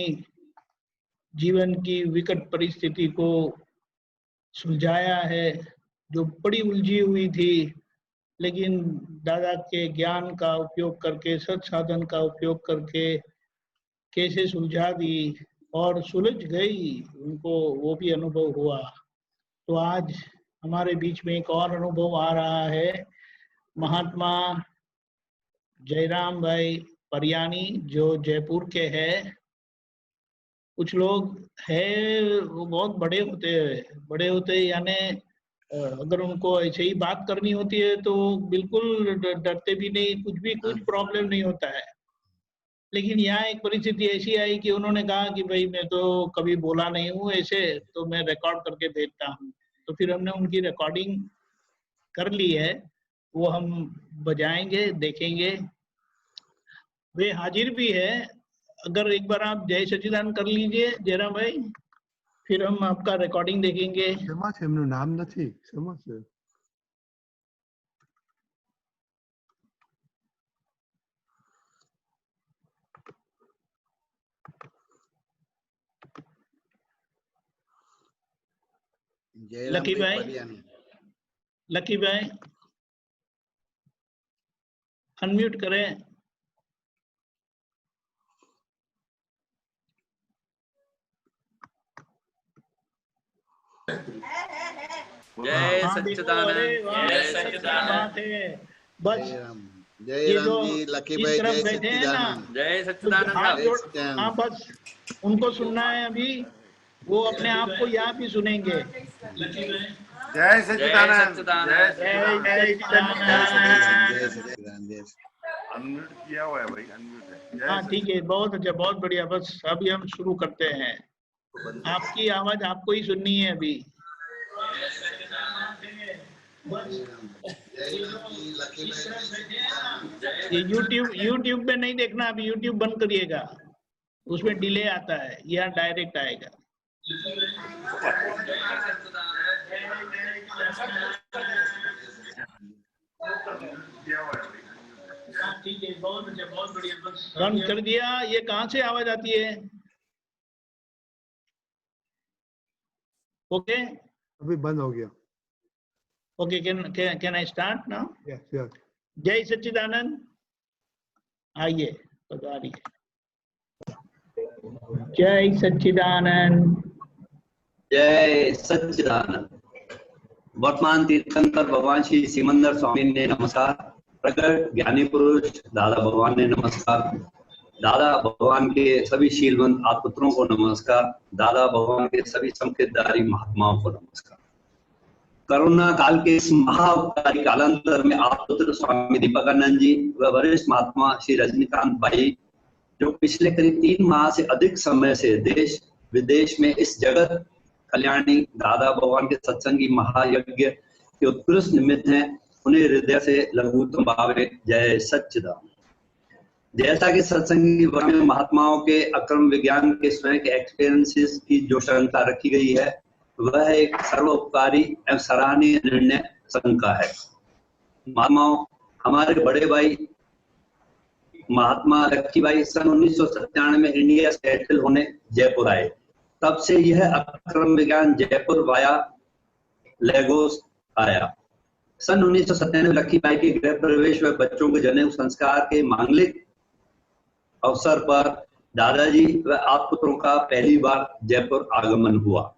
जीवन की विकट परिस्थिति को सुलझाया है, जो बड़ी उलझी हुई थी, लेकिन दादा के ज्ञान का उपयोग करके, सत साधन का उपयोग करके कैसे सुलझा दी और सुलझ गई, उनको वो भी अनुभव हुआ. तो आज हमारे बीच में एक और अनुभव आ रहा है. महात्मा जयराम भाई परियानी जो जयपुर के हैं. कुछ लोग है वो बहुत बड़े होते हैं, यानी अगर उनको ऐसे ही बात करनी होती है तो बिल्कुल डरते भी नहीं, कुछ प्रॉब्लम नहीं होता है. लेकिन यहाँ एक परिस्थिति ऐसी आई कि उन्होंने कहा कि भाई मैं तो कभी बोला नहीं हूँ ऐसे, तो मैं रिकॉर्ड करके भेजता हूँ. तो फिर हमने उनकी रिकॉर्डिंग कर ली है, वो हम बजाएंगे, देखेंगे. वे हाजिर भी है. अगर एक बार आप जय सच्चिदानंद कर लीजिए जयराम भाई, फिर हम आपका रिकॉर्डिंग देखेंगे. શેમાં છે એમનું નામ નથી શેમાં છે जयराम लकी भाई भाई, परियानी. लकी भाई अनम्यूट करें. जय हाँ, देखो, अरे सच्चिदानंद, वाह, जय क्या सच्चिदानंद, बात है. बस जयराम ये जो जयराम जी, लकी इस भाई, तरफ जय बैठे हैं ना, सच्चिदानंद. जय तो सच्चिदानंद हाथ साहब. जय जोड़, सच्चिदानंद. हाँ बस उनको सुनना है अभी, वो अपने आप को यहाँ भी सुनेंगे. जय सच्चिदानंद, सच्चिदानंद. जय जय सच्चिदानंद. जय सच्चिदानंद. सच्चिदानंद. जय सच्चिदानंद. जय अनम्यूट किया हुआ है भाई, अनम्यूट है. जय हाँ ठीक है, बहुत अच्छा, बहुत बढ़िया. बस अभी हम शुरू करते हैं. आपकी आवाज आपको ही सुननी है अभी. ये YouTube में नहीं देखना, अभी YouTube बंद करिएगा, उसमें डिले आता है, यहाँ डायरेक्ट आएगा. किया हुआ है भाई. हाँ ठीक है, बहुत अच्छा, बहुत बढ़िया. बस बंद कर दिया. ये कहाँ से आवाज आती है? ओके अभी बंद हो गया okay, can I start now? Yes yes जय सच्चिदानंद. आइए, पधारिए. जय सच्चिदानंद. जय सच्चिदानंद. वर्तमान तीर्थंकर भगवान श्री सिमंदर स्वामी ने नमस्कार. प्रकट ज्ञानी पुरुष दादा भगवान ने नमस्कार. दादा भगवान के सभी शीलवंत आत्मपुत्रों को नमस्कार. दादा भगवान के सभी संकेतधारी महात्माओं को नमस्कार. कोरोना काल के इस महाअवतारी कालांतर में आत्मपुत्र स्वामी दीपकानंद जी व वरिष्ठ महात्मा श्री रजनीकांत भाई, जो पिछले करीब 3 माह से अधिक समय से देश विदेश में इस जगत कल्याणी दादा भगवान के सत्संगी महायज्ञ के उत्कृष्ट निमित्त हैं, उन्हें हृदय से लघुतम भावे जय सच्चिदानंद. जैसा कि सत्संगी वर्ग में महात्माओं के अक्रम विज्ञान के स्वयं के एक्सपीरियंसेस की जो श्रृंखला रखी गई है, वह एक सर्वोपकारी एवं सराहनीय निर्णय संघ है. महात्माओं, हमारे बड़े भाई महात्मा लक्की भाई सन 1997 में इंडिया सेटल होने जयपुर आए. तब से यह अक्रम विज्ञान जयपुर वाया लेगोस आया. सन 1997 में लक्की भाई के गृह प्रवेश व बच्चों के जनेऊ संस्कार के मांगलिक अवसर पर दादाजी व आत्मपुत्रों का पहली बार जयपुर आगमन हुआ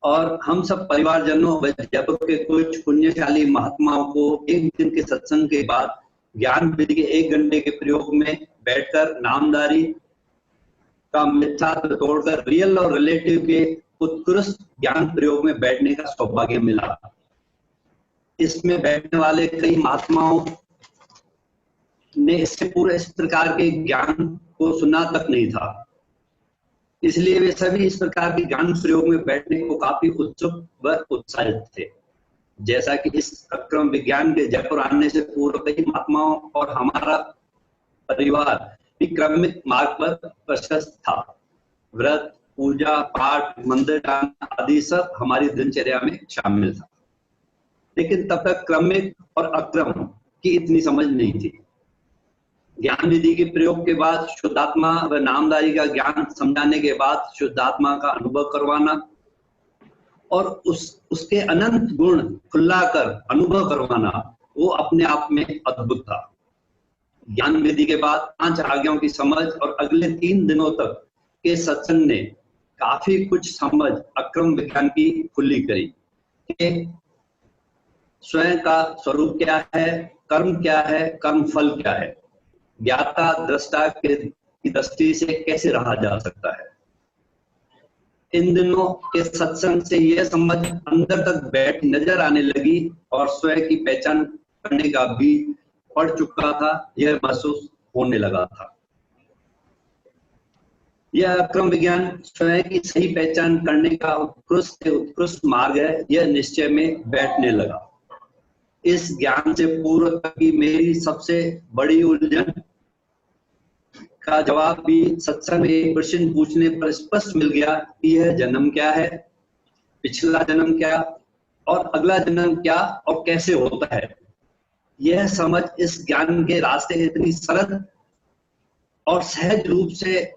और हम सब परिवारजनों व जयपुर के कुछ पुण्यशाली महात्माओं को एक दिन के सत्संग के बाद ज्ञान विधि के 1 घंटे के प्रयोग में बैठकर नामदारी का मिथ्यात्व तोड़कर रियल और रिलेटिव के उत्कृष्ट ज्ञान प्रयोग में बैठने का सौभाग्य मिला. इसमें बैठने वाले कई महात्माओं ने इससे पूरे इस प्रकार के ज्ञान को सुना तक नहीं था, इसलिए वे सभी इस प्रकार के ज्ञान प्रयोग में बैठने को काफी उत्सुक व उत्साहित थे. जैसा कि इस अक्रम विज्ञान के जयपुर आने से पूर्व कई महात्माओं और हमारा परिवार भी क्रमिक मार्ग पर प्रशस्त था। व्रत, पूजा पाठ, मंदिर जाना आदि सब हमारी दिनचर्या में शामिल था, लेकिन तब तक क्रमिक और अक्रम की इतनी समझ नहीं थी। ज्ञान विधि के प्रयोग के बाद शुद्धात्मा व नामधारी का ज्ञान समझाने के बाद शुद्धात्मा का अनुभव करवाना और उसके अनंत गुण खुलाकर अनुभव करवाना, वो अपने आप में अद्भुत था। ज्ञान विधि के बाद 5 आज्ञाओं की समझ और अगले 3 दिनों तक के सत्संग ने काफी कुछ समझ अक्रम विज्ञान की खुली करी कि स्वयं का स्वरूप क्या है, कर्म क्या है, कर्म फल क्या है, ज्ञाता दृष्टा की दृष्टि से कैसे रहा जा सकता है। इन दिनों के सत्संग से यह समझ अंदर तक बैठ नजर आने लगी और स्वयं की पहचान करने का बीज पड़ चुका था, यह महसूस होने लगा था। यह अक्रम विज्ञान स्वयं की सही पहचान करने का उत्कृष्ट मार्ग है, यह निश्चय में बैठने लगा। इस ज्ञान से पूर्व की मेरी सबसे बड़ी उलझन का जवाब भी सत्संग में एक प्रश्न पूछने पर स्पष्ट मिल गया कि यह जन्म क्या है, पिछला जन्म क्या और अगला जन्म क्या और कैसे होता है। यह समझ इस ज्ञान के रास्ते इतनी सरल और सहज रूप से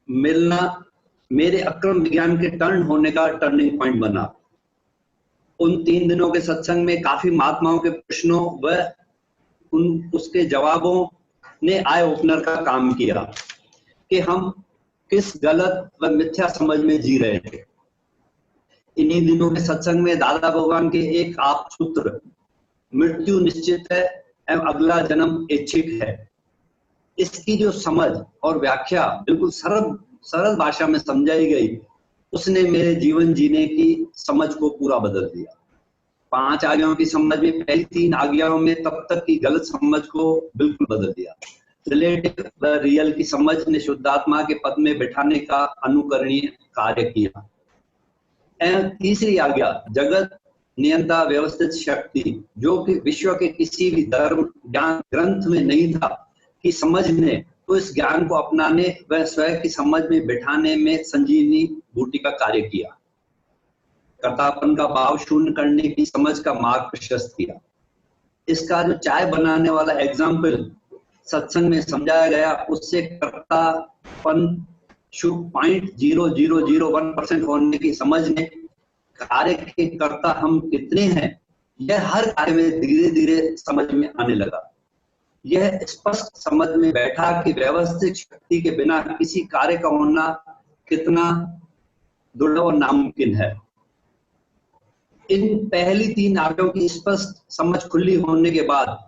मिलना मेरे अक्रम विज्ञान के टर्न होने का टर्निंग पॉइंट बना। उन 3 दिनों के सत्संग में काफी महात्माओं के प्रश्नों व उसके जवाबों ने आय ओपनर का काम किया कि हम किस गलत व मिथ्या समझ में जी रहे थे। इन्हीं दिनों के सत्संग में दादा भगवान के एक आप सूत्र, मृत्यु निश्चित है एवं अगला जन्म ऐच्छिक है, इसकी जो समझ और व्याख्या बिल्कुल सरल भाषा में समझाई गई, उसने मेरे जीवन जीने की समझ को पूरा बदल दिया। 5 आज्ञाओं की समझ में पहली 3 आज्ञाओं में तब तक की गलत समझ को बिल्कुल बदल दिया। रिलेटिव व रियल की समझ ने शुद्धात्मा के पद में बैठाने का अनुकरणीय कार्य किया। एवं तीसरी आज्ञा, जगत नियंता व्यवस्थित शक्ति, जो कि विश्व के किसी भी धर्म ज्ञान ग्रंथ में नहीं था, की समझ ने तो इस ज्ञान को अपनाने व स्वयं की समझ में बैठाने में संजीवनी बूटी का कार्य किया। कर्तापन का भाव शून्य करने की समझ का मार्ग प्रशस्त किया। इसका जो चाय बनाने वाला एग्जाम्पल सत्संग में समझाया गया, उससे कर्तापन 0.0001% होने की समझ ने कार्य के कर्ता हम कितने हैं, यह हर कार्य में धीरे धीरे समझ में आने लगा। यह स्पष्ट समझ में बैठा कि व्यवस्थित शक्ति के बिना किसी कार्य का होना कितना दुर्लभ और नामुमकिन है। इन पहली 3 आज्ञाओं की स्पष्ट समझ खुली होने के बाद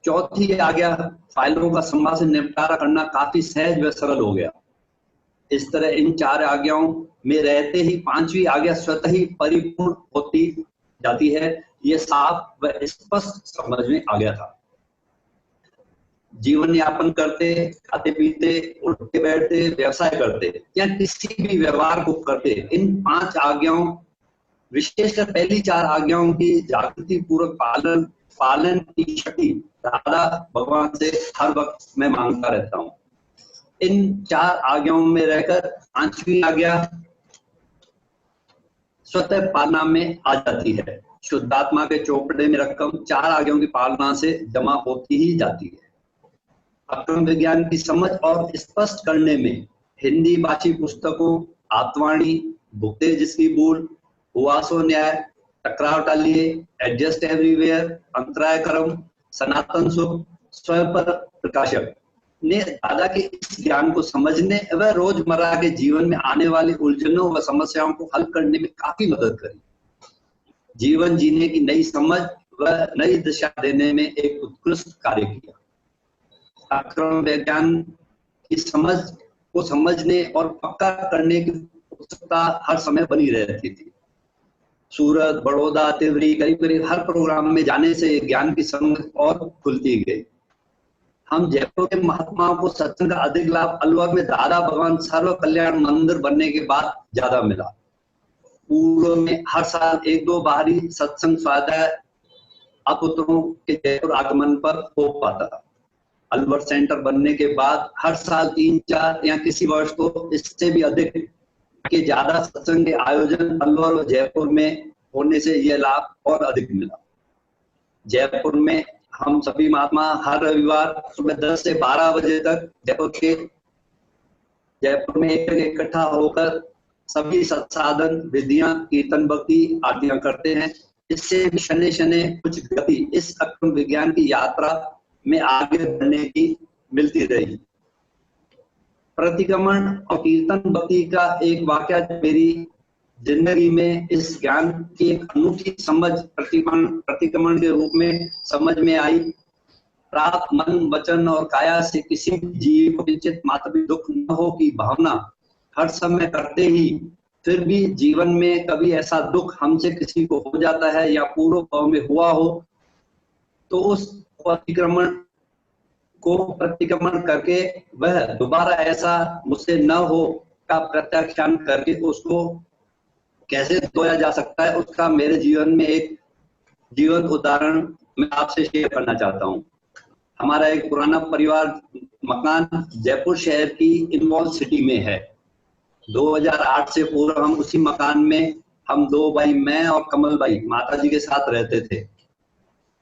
चौथी आज्ञा, फाइलों का संभाल से निपटारा करना काफी सहज व सरल हो गया। इस तरह इन 4 आज्ञाओं में रहते ही 5वीं आज्ञा स्वतः ही परिपूर्ण होती जाती है, यह साफ व स्पष्ट समझ में आ गया था। जीवन यापन करते, खाते पीते, उठते बैठते, व्यवसाय करते या किसी भी व्यवहार को करते, इन 5 आज्ञाओं विशेषकर पहली 4 आज्ञाओं की जागृति पूर्वक पालन की शक्ति दादा भगवान से हर वक्त मैं मांगता रहता हूँ। इन 4 आज्ञाओं में रहकर 5वीं आज्ञा स्वतः पालना में आ जाती है। शुद्धात्मा के चौपड़े में रकम 4 आज्ञाओं की पालना से जमा होती ही जाती है। अक्रम विज्ञान की समझ और स्पष्ट करने में हिंदी भाषी पुस्तकों आत्वाणी, भुगते जिसकी भूल, हुआ सो न्याय, टकराव टालिए, एडजस्ट एवरीवेयर, अंतराय कर्म, सनातन सुख, स्वयं पर प्रकाशक ने दादा के इस ज्ञान को समझने व रोजमर्रा के जीवन में आने वाली उलझनों व समस्याओं को हल करने में काफी मदद करी। जीवन जीने की नई समझ व नई दिशा देने में एक उत्कृष्ट कार्य किया। अक्रम विज्ञान की समझ को समझने और पक्का करने की उत्सुकता हर समय बनी रहती थी। सूरत, बड़ौदा, तिवरी, करीब करीब हर प्रोग्राम में जाने से ज्ञान की समझ और खुलती गई। हम जयपुर के महात्माओं को सत्संग का अधिक लाभ अलवर में दादा भगवान सर्व कल्याण मंदिर बनने के बाद ज्यादा मिला। पूर्व में हर साल 1-2 बाहरी सत्संग स्वाध्याय अपुत्रों के जयपुर आगमन पर हो पाता था। अलवर सेंटर बनने के बाद हर साल 3-4 या किसी वर्ष तो इससे भी अधिक के ज्यादा सत्संग के आयोजन अलवर और जयपुर में होने से यह लाभ और अधिक मिला। जयपुर में हम सभी महात्मा हर रविवार सुबह 10 से 12 बजे तक जयपुर में इकट्ठा होकर सभी सत्साधन विधियां, कीर्तन, भक्ति आदियां करते हैं। इससे शनि शनि कुछ गति इस अक्रम विज्ञान की यात्रा में आगे बढ़ने की मिलती रही। प्रतिक्रमण और कीर्तन भक्ति का एक वाक्य मेरी जिंदगी में इस ज्ञान की एक अनूठी समझ प्रतिक्रमण के रूप में समझ में आई। प्राप्त मन, वचन और काया से किसी भी जीव को किंचित मात्र भी दुख न हो की भावना हर समय करते ही फिर भी जीवन में कभी ऐसा दुख हमसे किसी को हो जाता है या पूर्व भाव में हुआ हो तो उस प्रतिक्रमण करके वह दोबारा ऐसा मुझसे न हो का प्रत्याख्यान करके उसको कैसे धोया जा सकता है, उसका मेरे जीवन में एक जीवन उदाहरण मैं आपसे शेयर करना चाहता हूँ। हमारा एक पुराना परिवार मकान जयपुर शहर की इनवॉल सिटी में है। 2008 से पूर्व हम उसी मकान में हम 2 भाई, मैं और कमल भाई माताजी के साथ रहते थे।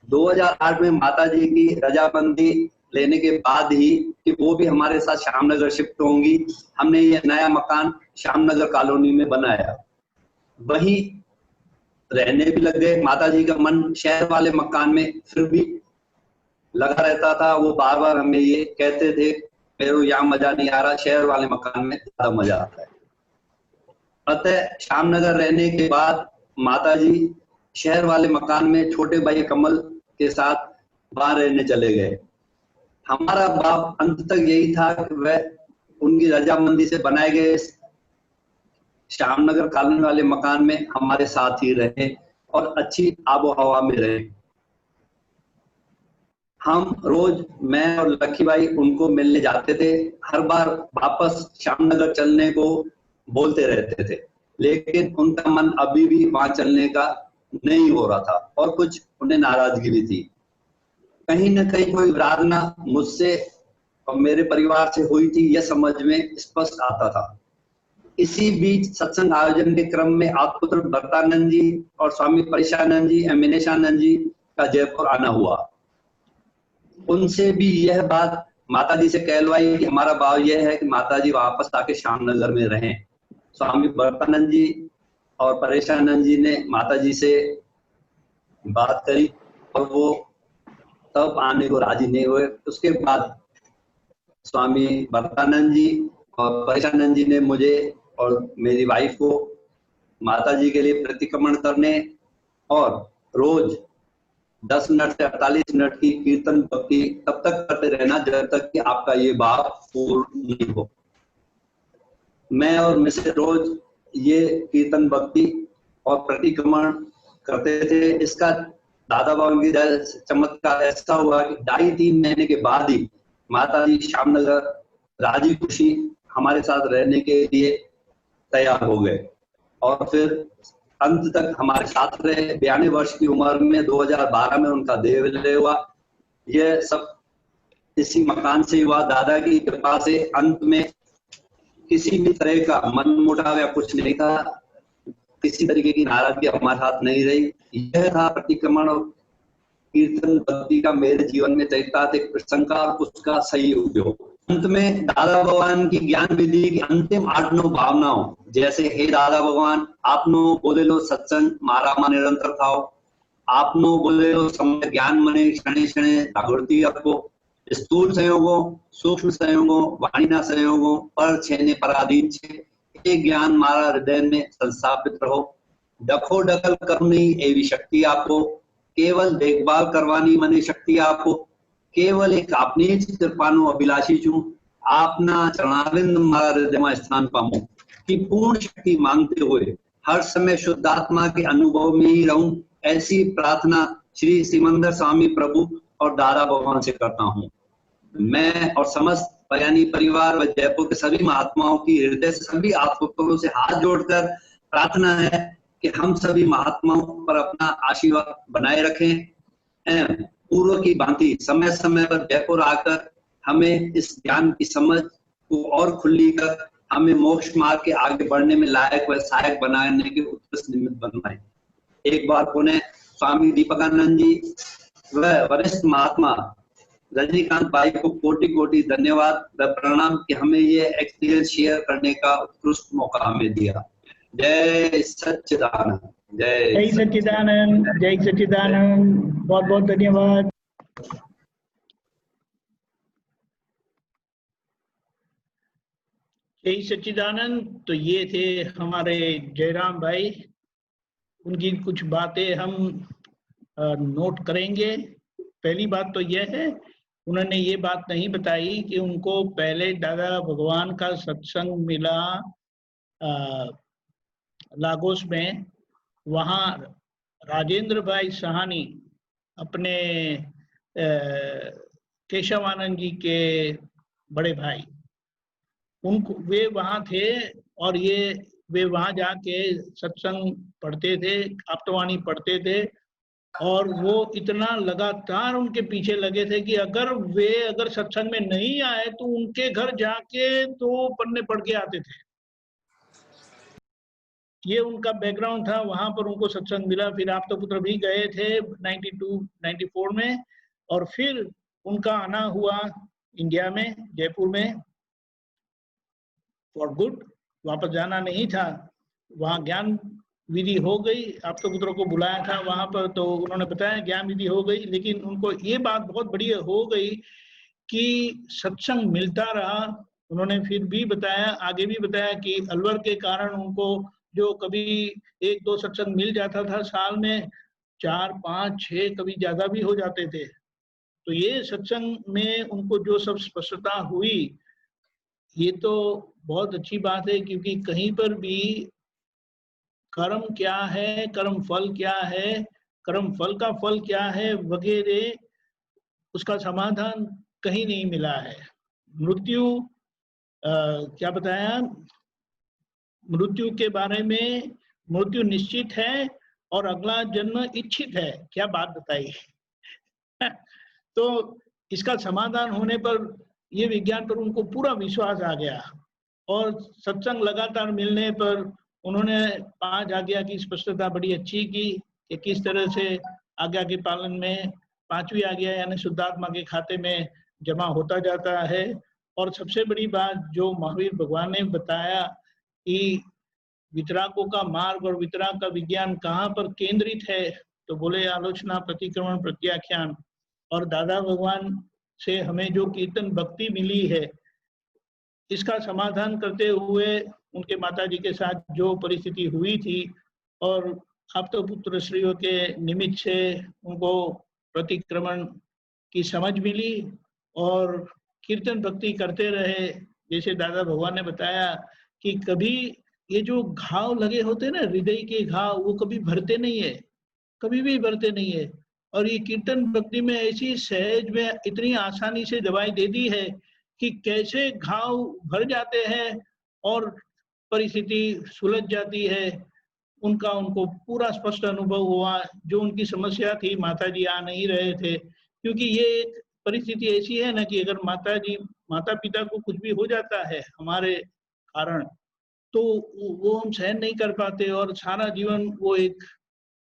2008 में माताजी की रजामंदी लेने के बाद ही कि वो भी हमारे साथ श्यामनगर शिफ्ट होंगी, हमने ये नया मकान श्यामनगर कॉलोनी में बनाया। वही रहने भी लग गए। माताजी का मन शहर वाले मकान में फिर भी लगा रहता था। वो बार बार हमें ये कहते थे मेरे को यहाँ मजा नहीं आ रहा, शहर वाले मकान में ज्यादा मजा आता है। अतः श्यामनगर रहने के बाद माताजी शहर वाले मकान में छोटे भाई कमल के साथ वहां रहने चले गए। हमारा बाप अंत तक यही था कि वह उनकी रजामंदी से बनाए गए श्यामनगर कॉलोनी वाले मकान में हमारे साथ ही रहे और अच्छी आबो हवा में रहे। हम रोज, मैं और लक्की भाई उनको मिलने जाते थे। हर बार वापस श्यामनगर चलने को बोलते रहते थे, लेकिन उनका मन अभी भी वहां चलने का नहीं हो रहा था और कुछ उन्हें नाराजगी भी थी। कहीं न कहीं कोई विराधना मुझसे और मेरे परिवार से हुई थी, यह समझ में स्पष्ट आता था। इसी बीच सत्संग आयोजन के क्रम में आत्मपुत्र भरतानंद जी और स्वामी परेशानंद जी, अमीनेशानंद जी का जयपुर आना हुआ। उनसे भी यह बात माताजी से कहलवाई कि हमारा भाव यह है कि माताजी वापस आके श्यामनगर में रहें। स्वामी भरतानंद जी और परेशानंद जी ने माताजी से बात करी और वो तब आने को राजी नहीं हुए। उसके बाद स्वामी भरतानंद जी और परेशानंद जी ने मुझे और मेरी वाइफ को माताजी के लिए प्रतिक्रमण करने और रोज 10 मिनट से 48 मिनट की कीर्तन भक्ति तब तक करते रहना जब तक कि आपका ये भाव पूर्ण नहीं हो। मैं और मिसे रोज ये कीर्तन भक्ति और प्रतिक्रमण करते थे। इसका दादा बाबा की चमत्कार ऐसा हुआ कि 2.5-3 महीने के बाद ही माताजी श्यामनगर राजी खुशी हमारे साथ रहने के लिए तैयार हो गए और फिर अंत तक हमारे साथ रहे। 92 वर्ष की उम्र में 2012 में उनका देह विलय हुआ। यह सब इसी मकान से हुआ। दादा की कृपा से अंत में किसी भी तरह का मन मुटाव या कुछ नहीं था, किसी तरीके की नाराजगी हमारे साथ नहीं रही। यह था प्रतिक्रमण और कीर्तन भक्ति का मेरे जीवन में चैतार्थिक प्रसंग का और उसका सही उपयोग। अंत में दादा भगवान की ज्ञान विधि की अंतिम 8-9 भावनाओं जैसे हे दादा भगवान आपनो बोले लो सत्संग मारा मा निरंतर खाओ, आपनो बोले लो समय ज्ञान मने क्षणे क्षणे जागृति रखो, स्थूल संयोगों सूक्ष्म संयोगों वाणीना संयोगों पर छेने पराधीन छे, ये ज्ञान मारा हृदय में संस्थापित रहो। डखो डकल करनी एवी शक्ति आपको, केवल देखभाल करवानी मने शक्ति आपको, केवल एक आपनी જ कृपाનો અભિલાષી છું, આપના ચરણારવિંદ મારા હૃદયમાં स्थान पाऊं कि पूर्ण शक्ति मांगते हुए हर समय शुद्ध आत्मा के अनुभव में ही रहूं, ऐसी प्रार्थना श्री सिमंदर स्वामी प्रभु और दादा भगवान से करता हूं। मैं और समस्त बयानी परिवार व जयपुर के सभी महात्माओं की हृदय से सभी आत्मपुत्रों से हाथ जोड़कर प्रार्थना है कि हम सभी महात्माओं पर अपना आशीर्वाद बनाए रखें एवं पूर्व की भांति समय समय पर जयपुर आकर हमें इस ज्ञान की समझ को और खुली कर हमें मोक्ष मार्ग के आगे बढ़ने में लायक व सहायक बनाने के उत्कृष्ट निमित्त बनवाए। एक बार पुनः स्वामी दीपकानंद जी व वरिष्ठ महात्मा रजनीकांत भाई को कोटि कोटि धन्यवाद व प्रणाम कि हमें ये एक्सपीरियंस शेयर करने का उत्कृष्ट मौका हमें दिया। जय सच्चिदानंद। जय सच्चिदानंद। जय सच्चिदानंद। बहुत बहुत धन्यवाद। जय सच्चिदानंद। तो ये थे हमारे जयराम भाई, उनकी कुछ बातें हम नोट करेंगे। पहली बात तो यह है, उन्होंने ये बात नहीं बताई कि उनको पहले दादा भगवान का सत्संग मिला लागोस में। वहाँ राजेंद्र भाई सहानी अपने केशवानंद जी के बड़े भाई, उनको वे वहाँ थे और वे वहाँ जाके सत्संग पढ़ते थे, आप्तवाणी पढ़ते थे और वो इतना लगातार उनके पीछे लगे थे कि अगर सत्संग में नहीं आए तो उनके घर जाके तो पन्ने पढ़ के आते थे। ये उनका बैकग्राउंड था। वहां पर उनको सत्संग मिला। फिर आप तो पुत्र भी गए थे 92-94 में और फिर उनका आना हुआ इंडिया में, जयपुर में फॉर गुड। वापस जाना नहीं था। वहाँ ज्ञान विधि हो गई। आप तो पुत्रों को बुलाया था वहां पर, तो उन्होंने बताया ज्ञान विधि हो गई। लेकिन उनको ये बात बहुत बढ़िया हो गई कि सत्संग मिलता रहा। उन्होंने फिर भी बताया, आगे भी बताया कि अलवर के कारण उनको जो कभी 1-2 सत्संग मिल जाता था साल में, 4, 5, 6 कभी ज्यादा भी हो जाते थे। तो ये सत्संग में उनको जो सब स्पष्टता हुई, ये तो बहुत अच्छी बात है। क्योंकि कहीं पर भी कर्म क्या है, कर्म फल क्या है, कर्म फल का फल क्या है वगैरह, उसका समाधान कहीं नहीं मिला है। मृत्यु क्या बताया, मृत्यु के बारे में, मृत्यु निश्चित है और अगला जन्म इच्छित है। क्या बात बताई। तो इसका समाधान होने पर ये विज्ञान पर उनको पूरा विश्वास आ गया और सत्संग लगातार मिलने पर उन्होंने 5 आज्ञा की स्पष्टता बड़ी अच्छी की कि किस तरह से आज्ञा के पालन में 5वीं आज्ञा यानी शुद्धात्मा के खाते में जमा होता जाता है। और सबसे बड़ी बात जो महावीर भगवान ने बताया कि वितरागों का मार्ग और वितराग का विज्ञान कहाँ पर केंद्रित है, तो बोले आलोचना, प्रतिक्रमण, प्रत्याख्यान। और दादा भगवान से हमें जो कीर्तन भक्ति मिली है, इसका समाधान करते हुए उनके माता जी के साथ जो परिस्थिति हुई थी और आप तो पुत्र श्रीयों के निमित्त से उनको प्रतिक्रमण की समझ मिली और कीर्तन भक्ति करते रहे। जैसे दादा भगवान ने बताया कि कभी ये जो घाव लगे होते हैं ना, हृदय के घाव, वो कभी भरते नहीं है, कभी भी भरते नहीं है। और ये कीर्तन भक्ति में ऐसी सहज में इतनी आसानी से दवाई दे दी है कि कैसे घाव भर जाते हैं और परिस्थिति सुलझ जाती है। उनको पूरा स्पष्ट अनुभव हुआ। जो उनकी समस्या थी, माता जी आ नहीं रहे थे, क्योंकि ये एक परिस्थिति ऐसी है ना कि अगर माता पिता को कुछ भी हो जाता है हमारे कारण, तो वो हम सहन नहीं कर पाते और सारा जीवन वो एक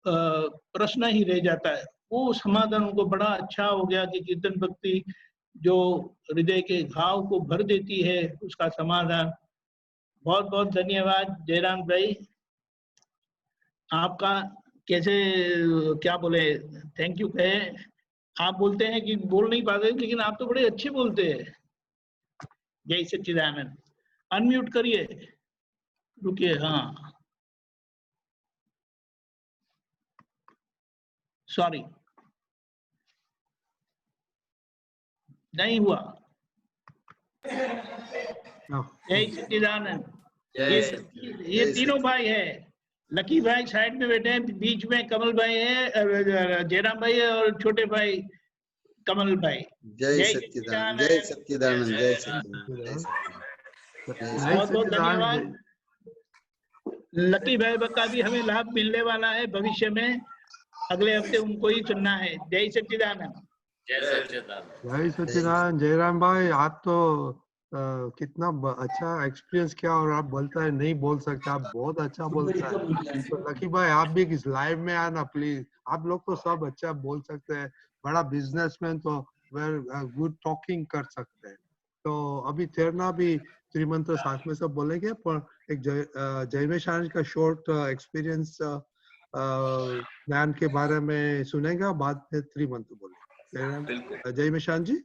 प्रश्न ही रह जाता है। वो समाधान उनको बड़ा अच्छा हो गया कि कीर्तन भक्ति जो हृदय के घाव को भर देती है, उसका समाधान। बहुत बहुत धन्यवाद जयराम भाई। आपका कैसे क्या बोले, थैंक यू कहे। आप बोलते हैं कि बोल नहीं पाते, लेकिन आप तो बड़े अच्छे बोलते हैं। जय सच्चिदानंद। अनम्यूट करिए, रुकिए। हाँ, सॉरी, नहीं हुआ। जय सच्चिदानंद। ये तीनों भाई है। लकी भाई साइड में बैठे हैं, बीच में कमल भाई है, जयराम भाई है और छोटे भाई कमल भाई। जय सच्चिदानंद। जय सच्चिदानंद। जय सच्चिदानंद। बहुत बहुत धन्यवाद। लकी भाई का भी हमें लाभ मिलने वाला है भविष्य में, अगले हफ्ते उनको ही चुनना है। जय सच्चिदानंद। जय सच्चिदानंद। जय सच्चिदानंद। जयराम भाई, आप तो कितना अच्छा एक्सपीरियंस किया, और आप बोलता है नहीं बोल सकते, आप बहुत अच्छा बोलता है। तो लकी भाई आप भी इस लाइव में आना प्लीज। आप लोग तो सब अच्छा बोल सकते हैं, बड़ा बिजनेसमैन तो गुड टॉकिंग कर सकते हैं। तो अभी तेरना भी त्रिमंत्र साथ में सब बोलेंगे, पर एक जयमेश आनंद का शॉर्ट एक्सपीरियंस ज्ञान के बारे में सुनेगा, बाद में त्रिमंत्र बोलेंगे। जयमेश आनंद जी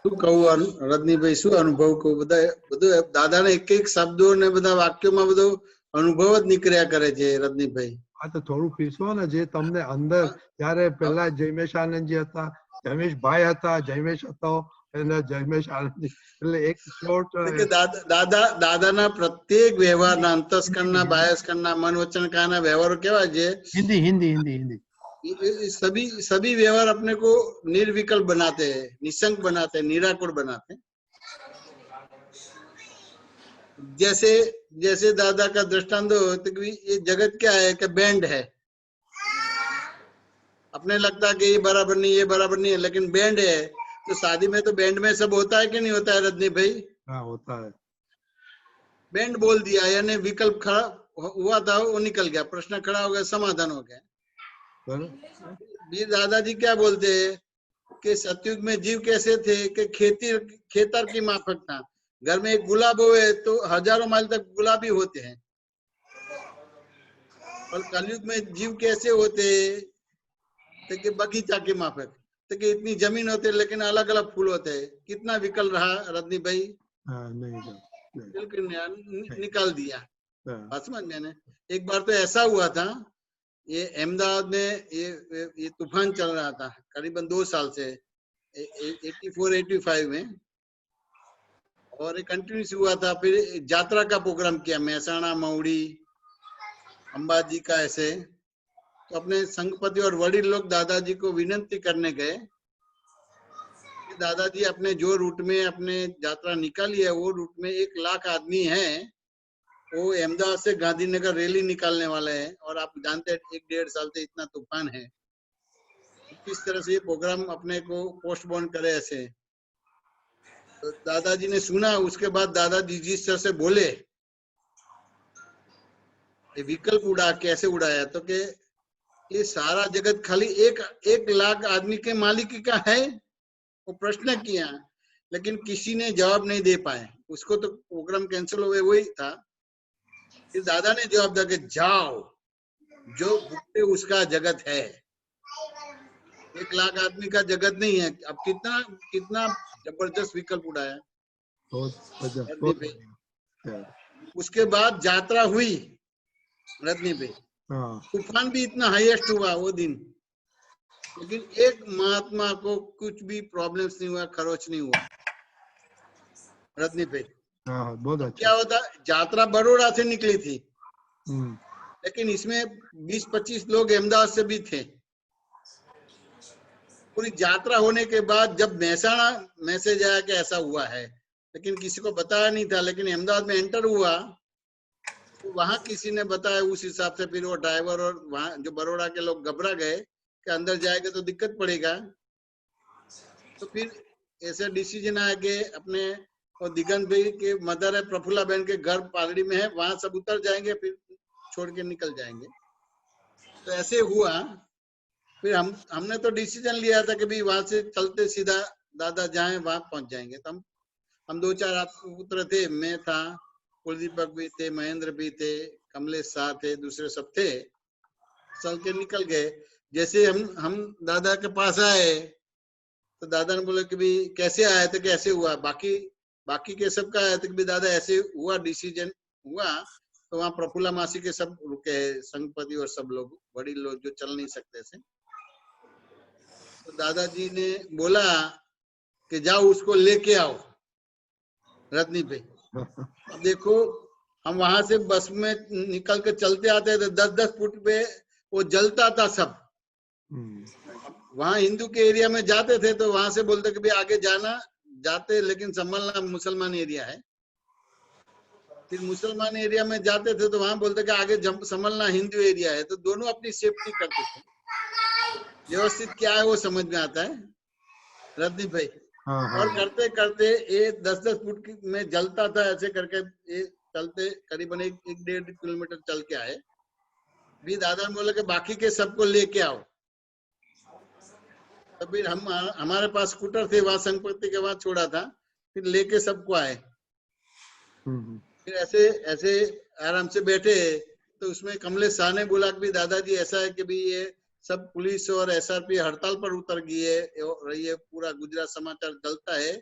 શું કહું રજનીભાઈ, શું અનુભવ કહું? બધા બધું દાદાને એક એક શબ્દો ને બધા વાક્યોમાં બધો અનુભવ જ નીકળ્યા કરે છે રજનીભાઈ. હા તો થોડું પીરસો ને, જે તમને અંદર જ્યારે પહેલા જયમેશ આનંદજી હતા, જયમેશ ભાઈ હતા, જયમેશ હતો અને જયમેશ આનંદજી, એટલે એક શોર્ટ દાદાના પ્રત્યેક વ્યવહારના અંતસ્કરના બાહ્યસ્કરના મન વચન કાના વ્યવહારો કેવા છે? हिंदी हिंदी हिंदी हिंदी सभी व्यवहार अपने को निर्विकल्प बनाते हैं, निशंक बनाते हैं, निराकुर बनाते हैं। जैसे जैसे दादा का दृष्टांत हो तो ये जगत क्या है कि बैंड है, अपने लगता है कि ये बराबर नहीं, ये बराबर नहीं है, लेकिन बैंड है। तो शादी में तो बैंड में सब होता है कि नहीं होता है रजनी भाई? हाँ होता है। बैंड बोल दिया यानी विकल्प खड़ा हुआ था, वो निकल गया, प्रश्न खड़ा हो गया, समाधान हो गया। दादाजी क्या बोलते हैं कि सतयुग में जीव कैसे थे कि खेतर की माफक था। घर में एक गुलाब होए तो हजारों माइल तक गुलाबी होते हैं। और कलयुग में जीव कैसे होते तो कि बगीचा की माफक, तो कि इतनी जमीन होते लेकिन अलग अलग फूल होते हैं। कितना विकल रहा रजनी भाई? नहीं बिल्कुल निकाल दिया। बात समझ में? एक बार तो ऐसा हुआ था, ये अहमदाबाद में ये तूफान चल रहा था करीबन 2 साल से, 84-85 में, और कंटिन्यूस हुआ था। फिर यात्रा का प्रोग्राम किया, महसाणा, मऊड़ी, अंबाजी का, ऐसे। तो अपने संघपति और वडील लोग दादाजी को विनंती करने गए कि दादाजी अपने जो रूट में अपने यात्रा निकाली है, वो रूट में 1 लाख आदमी है, वो अहमदाबाद से गांधीनगर रैली निकालने वाले हैं, और आप जानते हैं 1-1.5 साल से इतना तूफान है, किस तरह से ये प्रोग्राम अपने को पोस्टपोन करे ऐसे। तो दादाजी ने सुना, उसके बाद दादाजी जिस तरह से बोले, ये विकल्प उड़ा, कैसे उड़ाया तो कि ये सारा जगत खाली 1 लाख आदमी के मालिक का है, वो प्रश्न किया लेकिन किसी ने जवाब नहीं दे पाए, उसको तो प्रोग्राम कैंसिल हुए, वही था। फिर दादा ने जवाब दिया कि जाओ, जो भुगते उसका जगत है, 1 लाख आदमी का जगत नहीं है। अब कितना कितना जबरदस्त विकल्प उड़ाया। उसके बाद यात्रा हुई रजनी पे, तूफान भी इतना हाईएस्ट हुआ वो दिन, लेकिन एक महात्मा को कुछ भी प्रॉब्लम्स नहीं हुआ, खरोच नहीं हुआ रजनी पे। बहुत अच्छा। क्या होता, यात्रा बड़ोड़ा से निकली थी, लेकिन इसमें 20-25 लोग अहमदाबाद से भी थे। पूरी यात्रा होने के बाद जब महसाणा मैसेज आया कि ऐसा हुआ है, लेकिन किसी को बताया नहीं था, लेकिन अहमदाबाद में एंटर हुआ तो वहां किसी ने बताया, उस हिसाब से फिर वो ड्राइवर और वहां जो बड़ोड़ा के लोग घबरा गए कि अंदर जाएगा तो दिक्कत पड़ेगा। तो फिर ऐसा डिसीजन आया कि अपने और दिगंत भाई के मदर है प्रफुल्ला बहन के घर पालड़ी में है, वहां सब उतर जाएंगे, फिर छोड़ के निकल जाएंगे। तो ऐसे हुआ। फिर हमने तो डिसीजन लिया था कि भाई वहां से चलते सीधा दादा जहाँ वहां पहुंच जाएंगे। तो हम 2-4 पुत्र थे, मैं था, कुलदीपक भी थे, महेंद्र भी थे, कमलेश शाह थे, दूसरे सब थे, चल के निकल गए। जैसे हम दादा के पास आए तो दादा ने बोला कि भाई कैसे आए थे, कैसे हुआ, बाकी के सबका आया था कि भाई दादा ऐसे हुआ, डिसीजन हुआ। तो वहाँ प्रफुल्ला मासी के सब रुके, संघपति और सब लोग, बड़ी लोग जो चल नहीं सकते थे। तो दादाजी ने बोला कि जाओ उसको लेके आओ रजनी पे। अब देखो, हम वहां से बस में निकल के चलते आते थे, 10-10 फुट पे वो जलता था सब। वहां हिंदू के एरिया में जाते थे तो वहां से बोलते कि भाई आगे जाना, जाते, लेकिन संभलना मुसलमान एरिया है। फिर मुसलमान एरिया में जाते थे तो वहां बोलते कि आगे जंप संभलना, हिंदू एरिया है। तो दोनों अपनी सेफ्टी करते थे। व्यवस्थित क्या है वो समझ में आता है रजनीश भाई। और करते करते ये 10-10 फुट में जलता था, ऐसे करके ये चलते करीबन 1-1.5 किलोमीटर चल के आए। भी दादा ने बोला कि बाकी के सबको लेके आओ। तो फिर हम हमारे पास स्कूटर थे, वहां संपत्ति के वहां छोड़ा था, फिर लेके सबको आए। फिर ऐसे ऐसे आराम से बैठे तो उसमें कमलेश शाह ने बोला कि दादाजी ऐसा है कि भी ये सब पुलिस और एसआरपी हड़ताल पर उतर गई है और ये पूरा गुजरात समाचार चलता है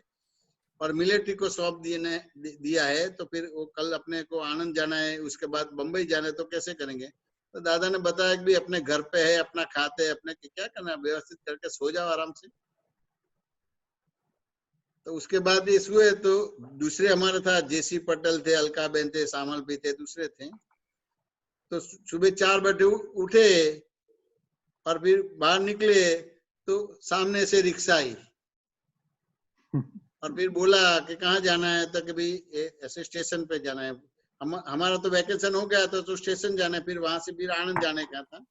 और मिलिट्री को सौंप दिया है। तो फिर वो कल अपने को आनंद जाना है, उसके बाद बंबई जाना है, तो कैसे करेंगे। तो दादा ने बताया कि भी अपने घर पे है, अपना खाते है, अपने क्या करना, व्यवस्थित करके सो जाओ आराम से। तो उसके बाद इस हुए तो दूसरे हमारे था जेसी पटेल थे, अलका बेन थे, सामल भी थे, दूसरे थे। तो सुबह 4 बजे उठे और फिर बाहर निकले तो सामने से रिक्शा आई और फिर बोला कि कहाँ जाना है। तो कभी ऐसे स्टेशन पे जाना है। हमारा तो वैकेशन हो गया था तो स्टेशन जाना है, फिर वहां से फिर आनंद जाने का था।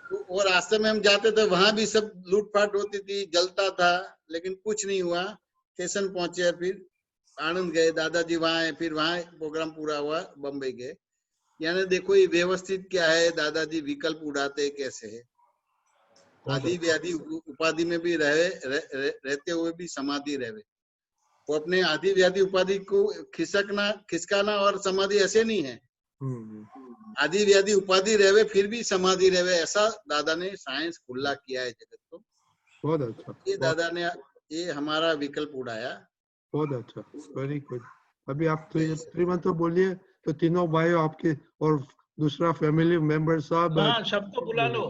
तो और रास्ते में हम जाते थे, वहां भी सब लूटपाट होती थी, जलता था, लेकिन कुछ नहीं हुआ। स्टेशन पहुंचे, फिर आनंद गए, दादाजी वहां है, फिर वहां प्रोग्राम पूरा हुआ, बम्बई गए। यानी देखो ये व्यवस्थित क्या है, दादाजी विकल्प उड़ाते कैसे है। आदि व्याधि उपाधि में भी रहते हुए भी समाधि रहे। वो अपने आदि व्याधि उपाधि को खिसकाना और समाधि ऐसे नहीं है। आदि व्याधि उपाधि रहे फिर भी समाधि रहे, ऐसा दादा ने साइंस खुला किया है जगत को। बहुत अच्छा। ये दादा ने ये हमारा विकल्प उड़ाया। बहुत अच्छा, वेरी गुड। अभी आप श्रीमंत तो बोलिए, तो तीनों भाई आपके और दूसरा फैमिली मेंबर सब। हाँ, सबको बुला लो।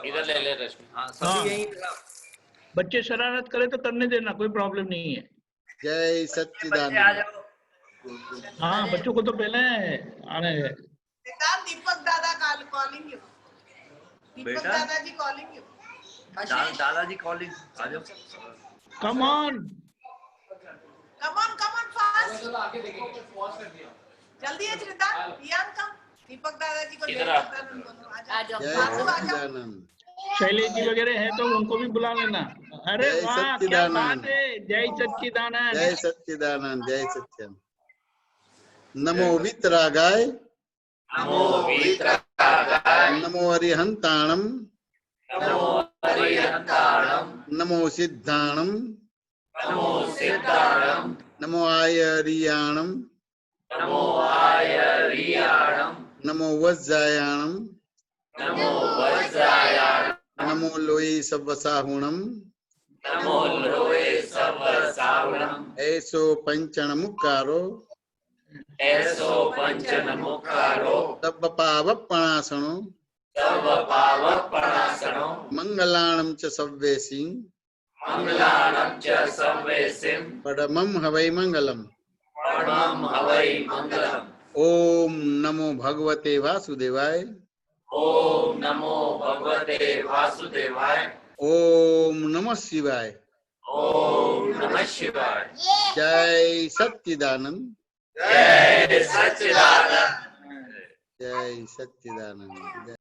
इधर ले ले रश्मि। हाँ, सभी यहीं बच्चे शरारत करे तो करने देना, कोई प्रॉब्लम नहीं है। जय सच्चिदानंद। हाँ, बच्चों को तो पहले आने है। दीपक दादा कॉलिंग यू। दीपक दादाजी कॉलिंग यू। दादाजी कॉलिंग, आ जाओ। Come on fast. आगे देखेंगे, पॉज कर दिया। जल्दी है श्रीता, प्रियंका, दीपक दादाजी को ले आ जाओ। शैलेश जी वगैरह है तो उनको भी बुला लेना। अरे वाह, क्या बात है। जय सच्चिदानंद। जय सच्चिदानंद, जय सच्चिदानंद। नमो वितरागाय, नमो वितरागाय, नमो अरिहंताणम, नमो अरिहंताणम, नमो सिद्धाणम, नमो सिद्धाणम, नमो आयरियाणम, नमो आयरियाणम, नमो वज्जायाणम, नमो वज्रायाणम, नमो लोई सवसाहुणम, नमो लोए सवसाहुणम, ऐसो पंचणमुक्कारो, ऐसो पंचनमुक्कारो, तब पावपणासनो, तव पावपणासनो, मंगलाणं च सव्वेसिं, मंगलाणं च सव्वेसिं, परमं हवै मंगलम्। परमं हवै मंगलम्। ओम नमो भगवते वासुदेवाय। ओम नमो भगवते वासुदेवाय। ओम नमः शिवाय। ओम नमः शिवाय। जय सच्चिदानंद। जय सच्चिदानंद। जय सच्चिदानंद।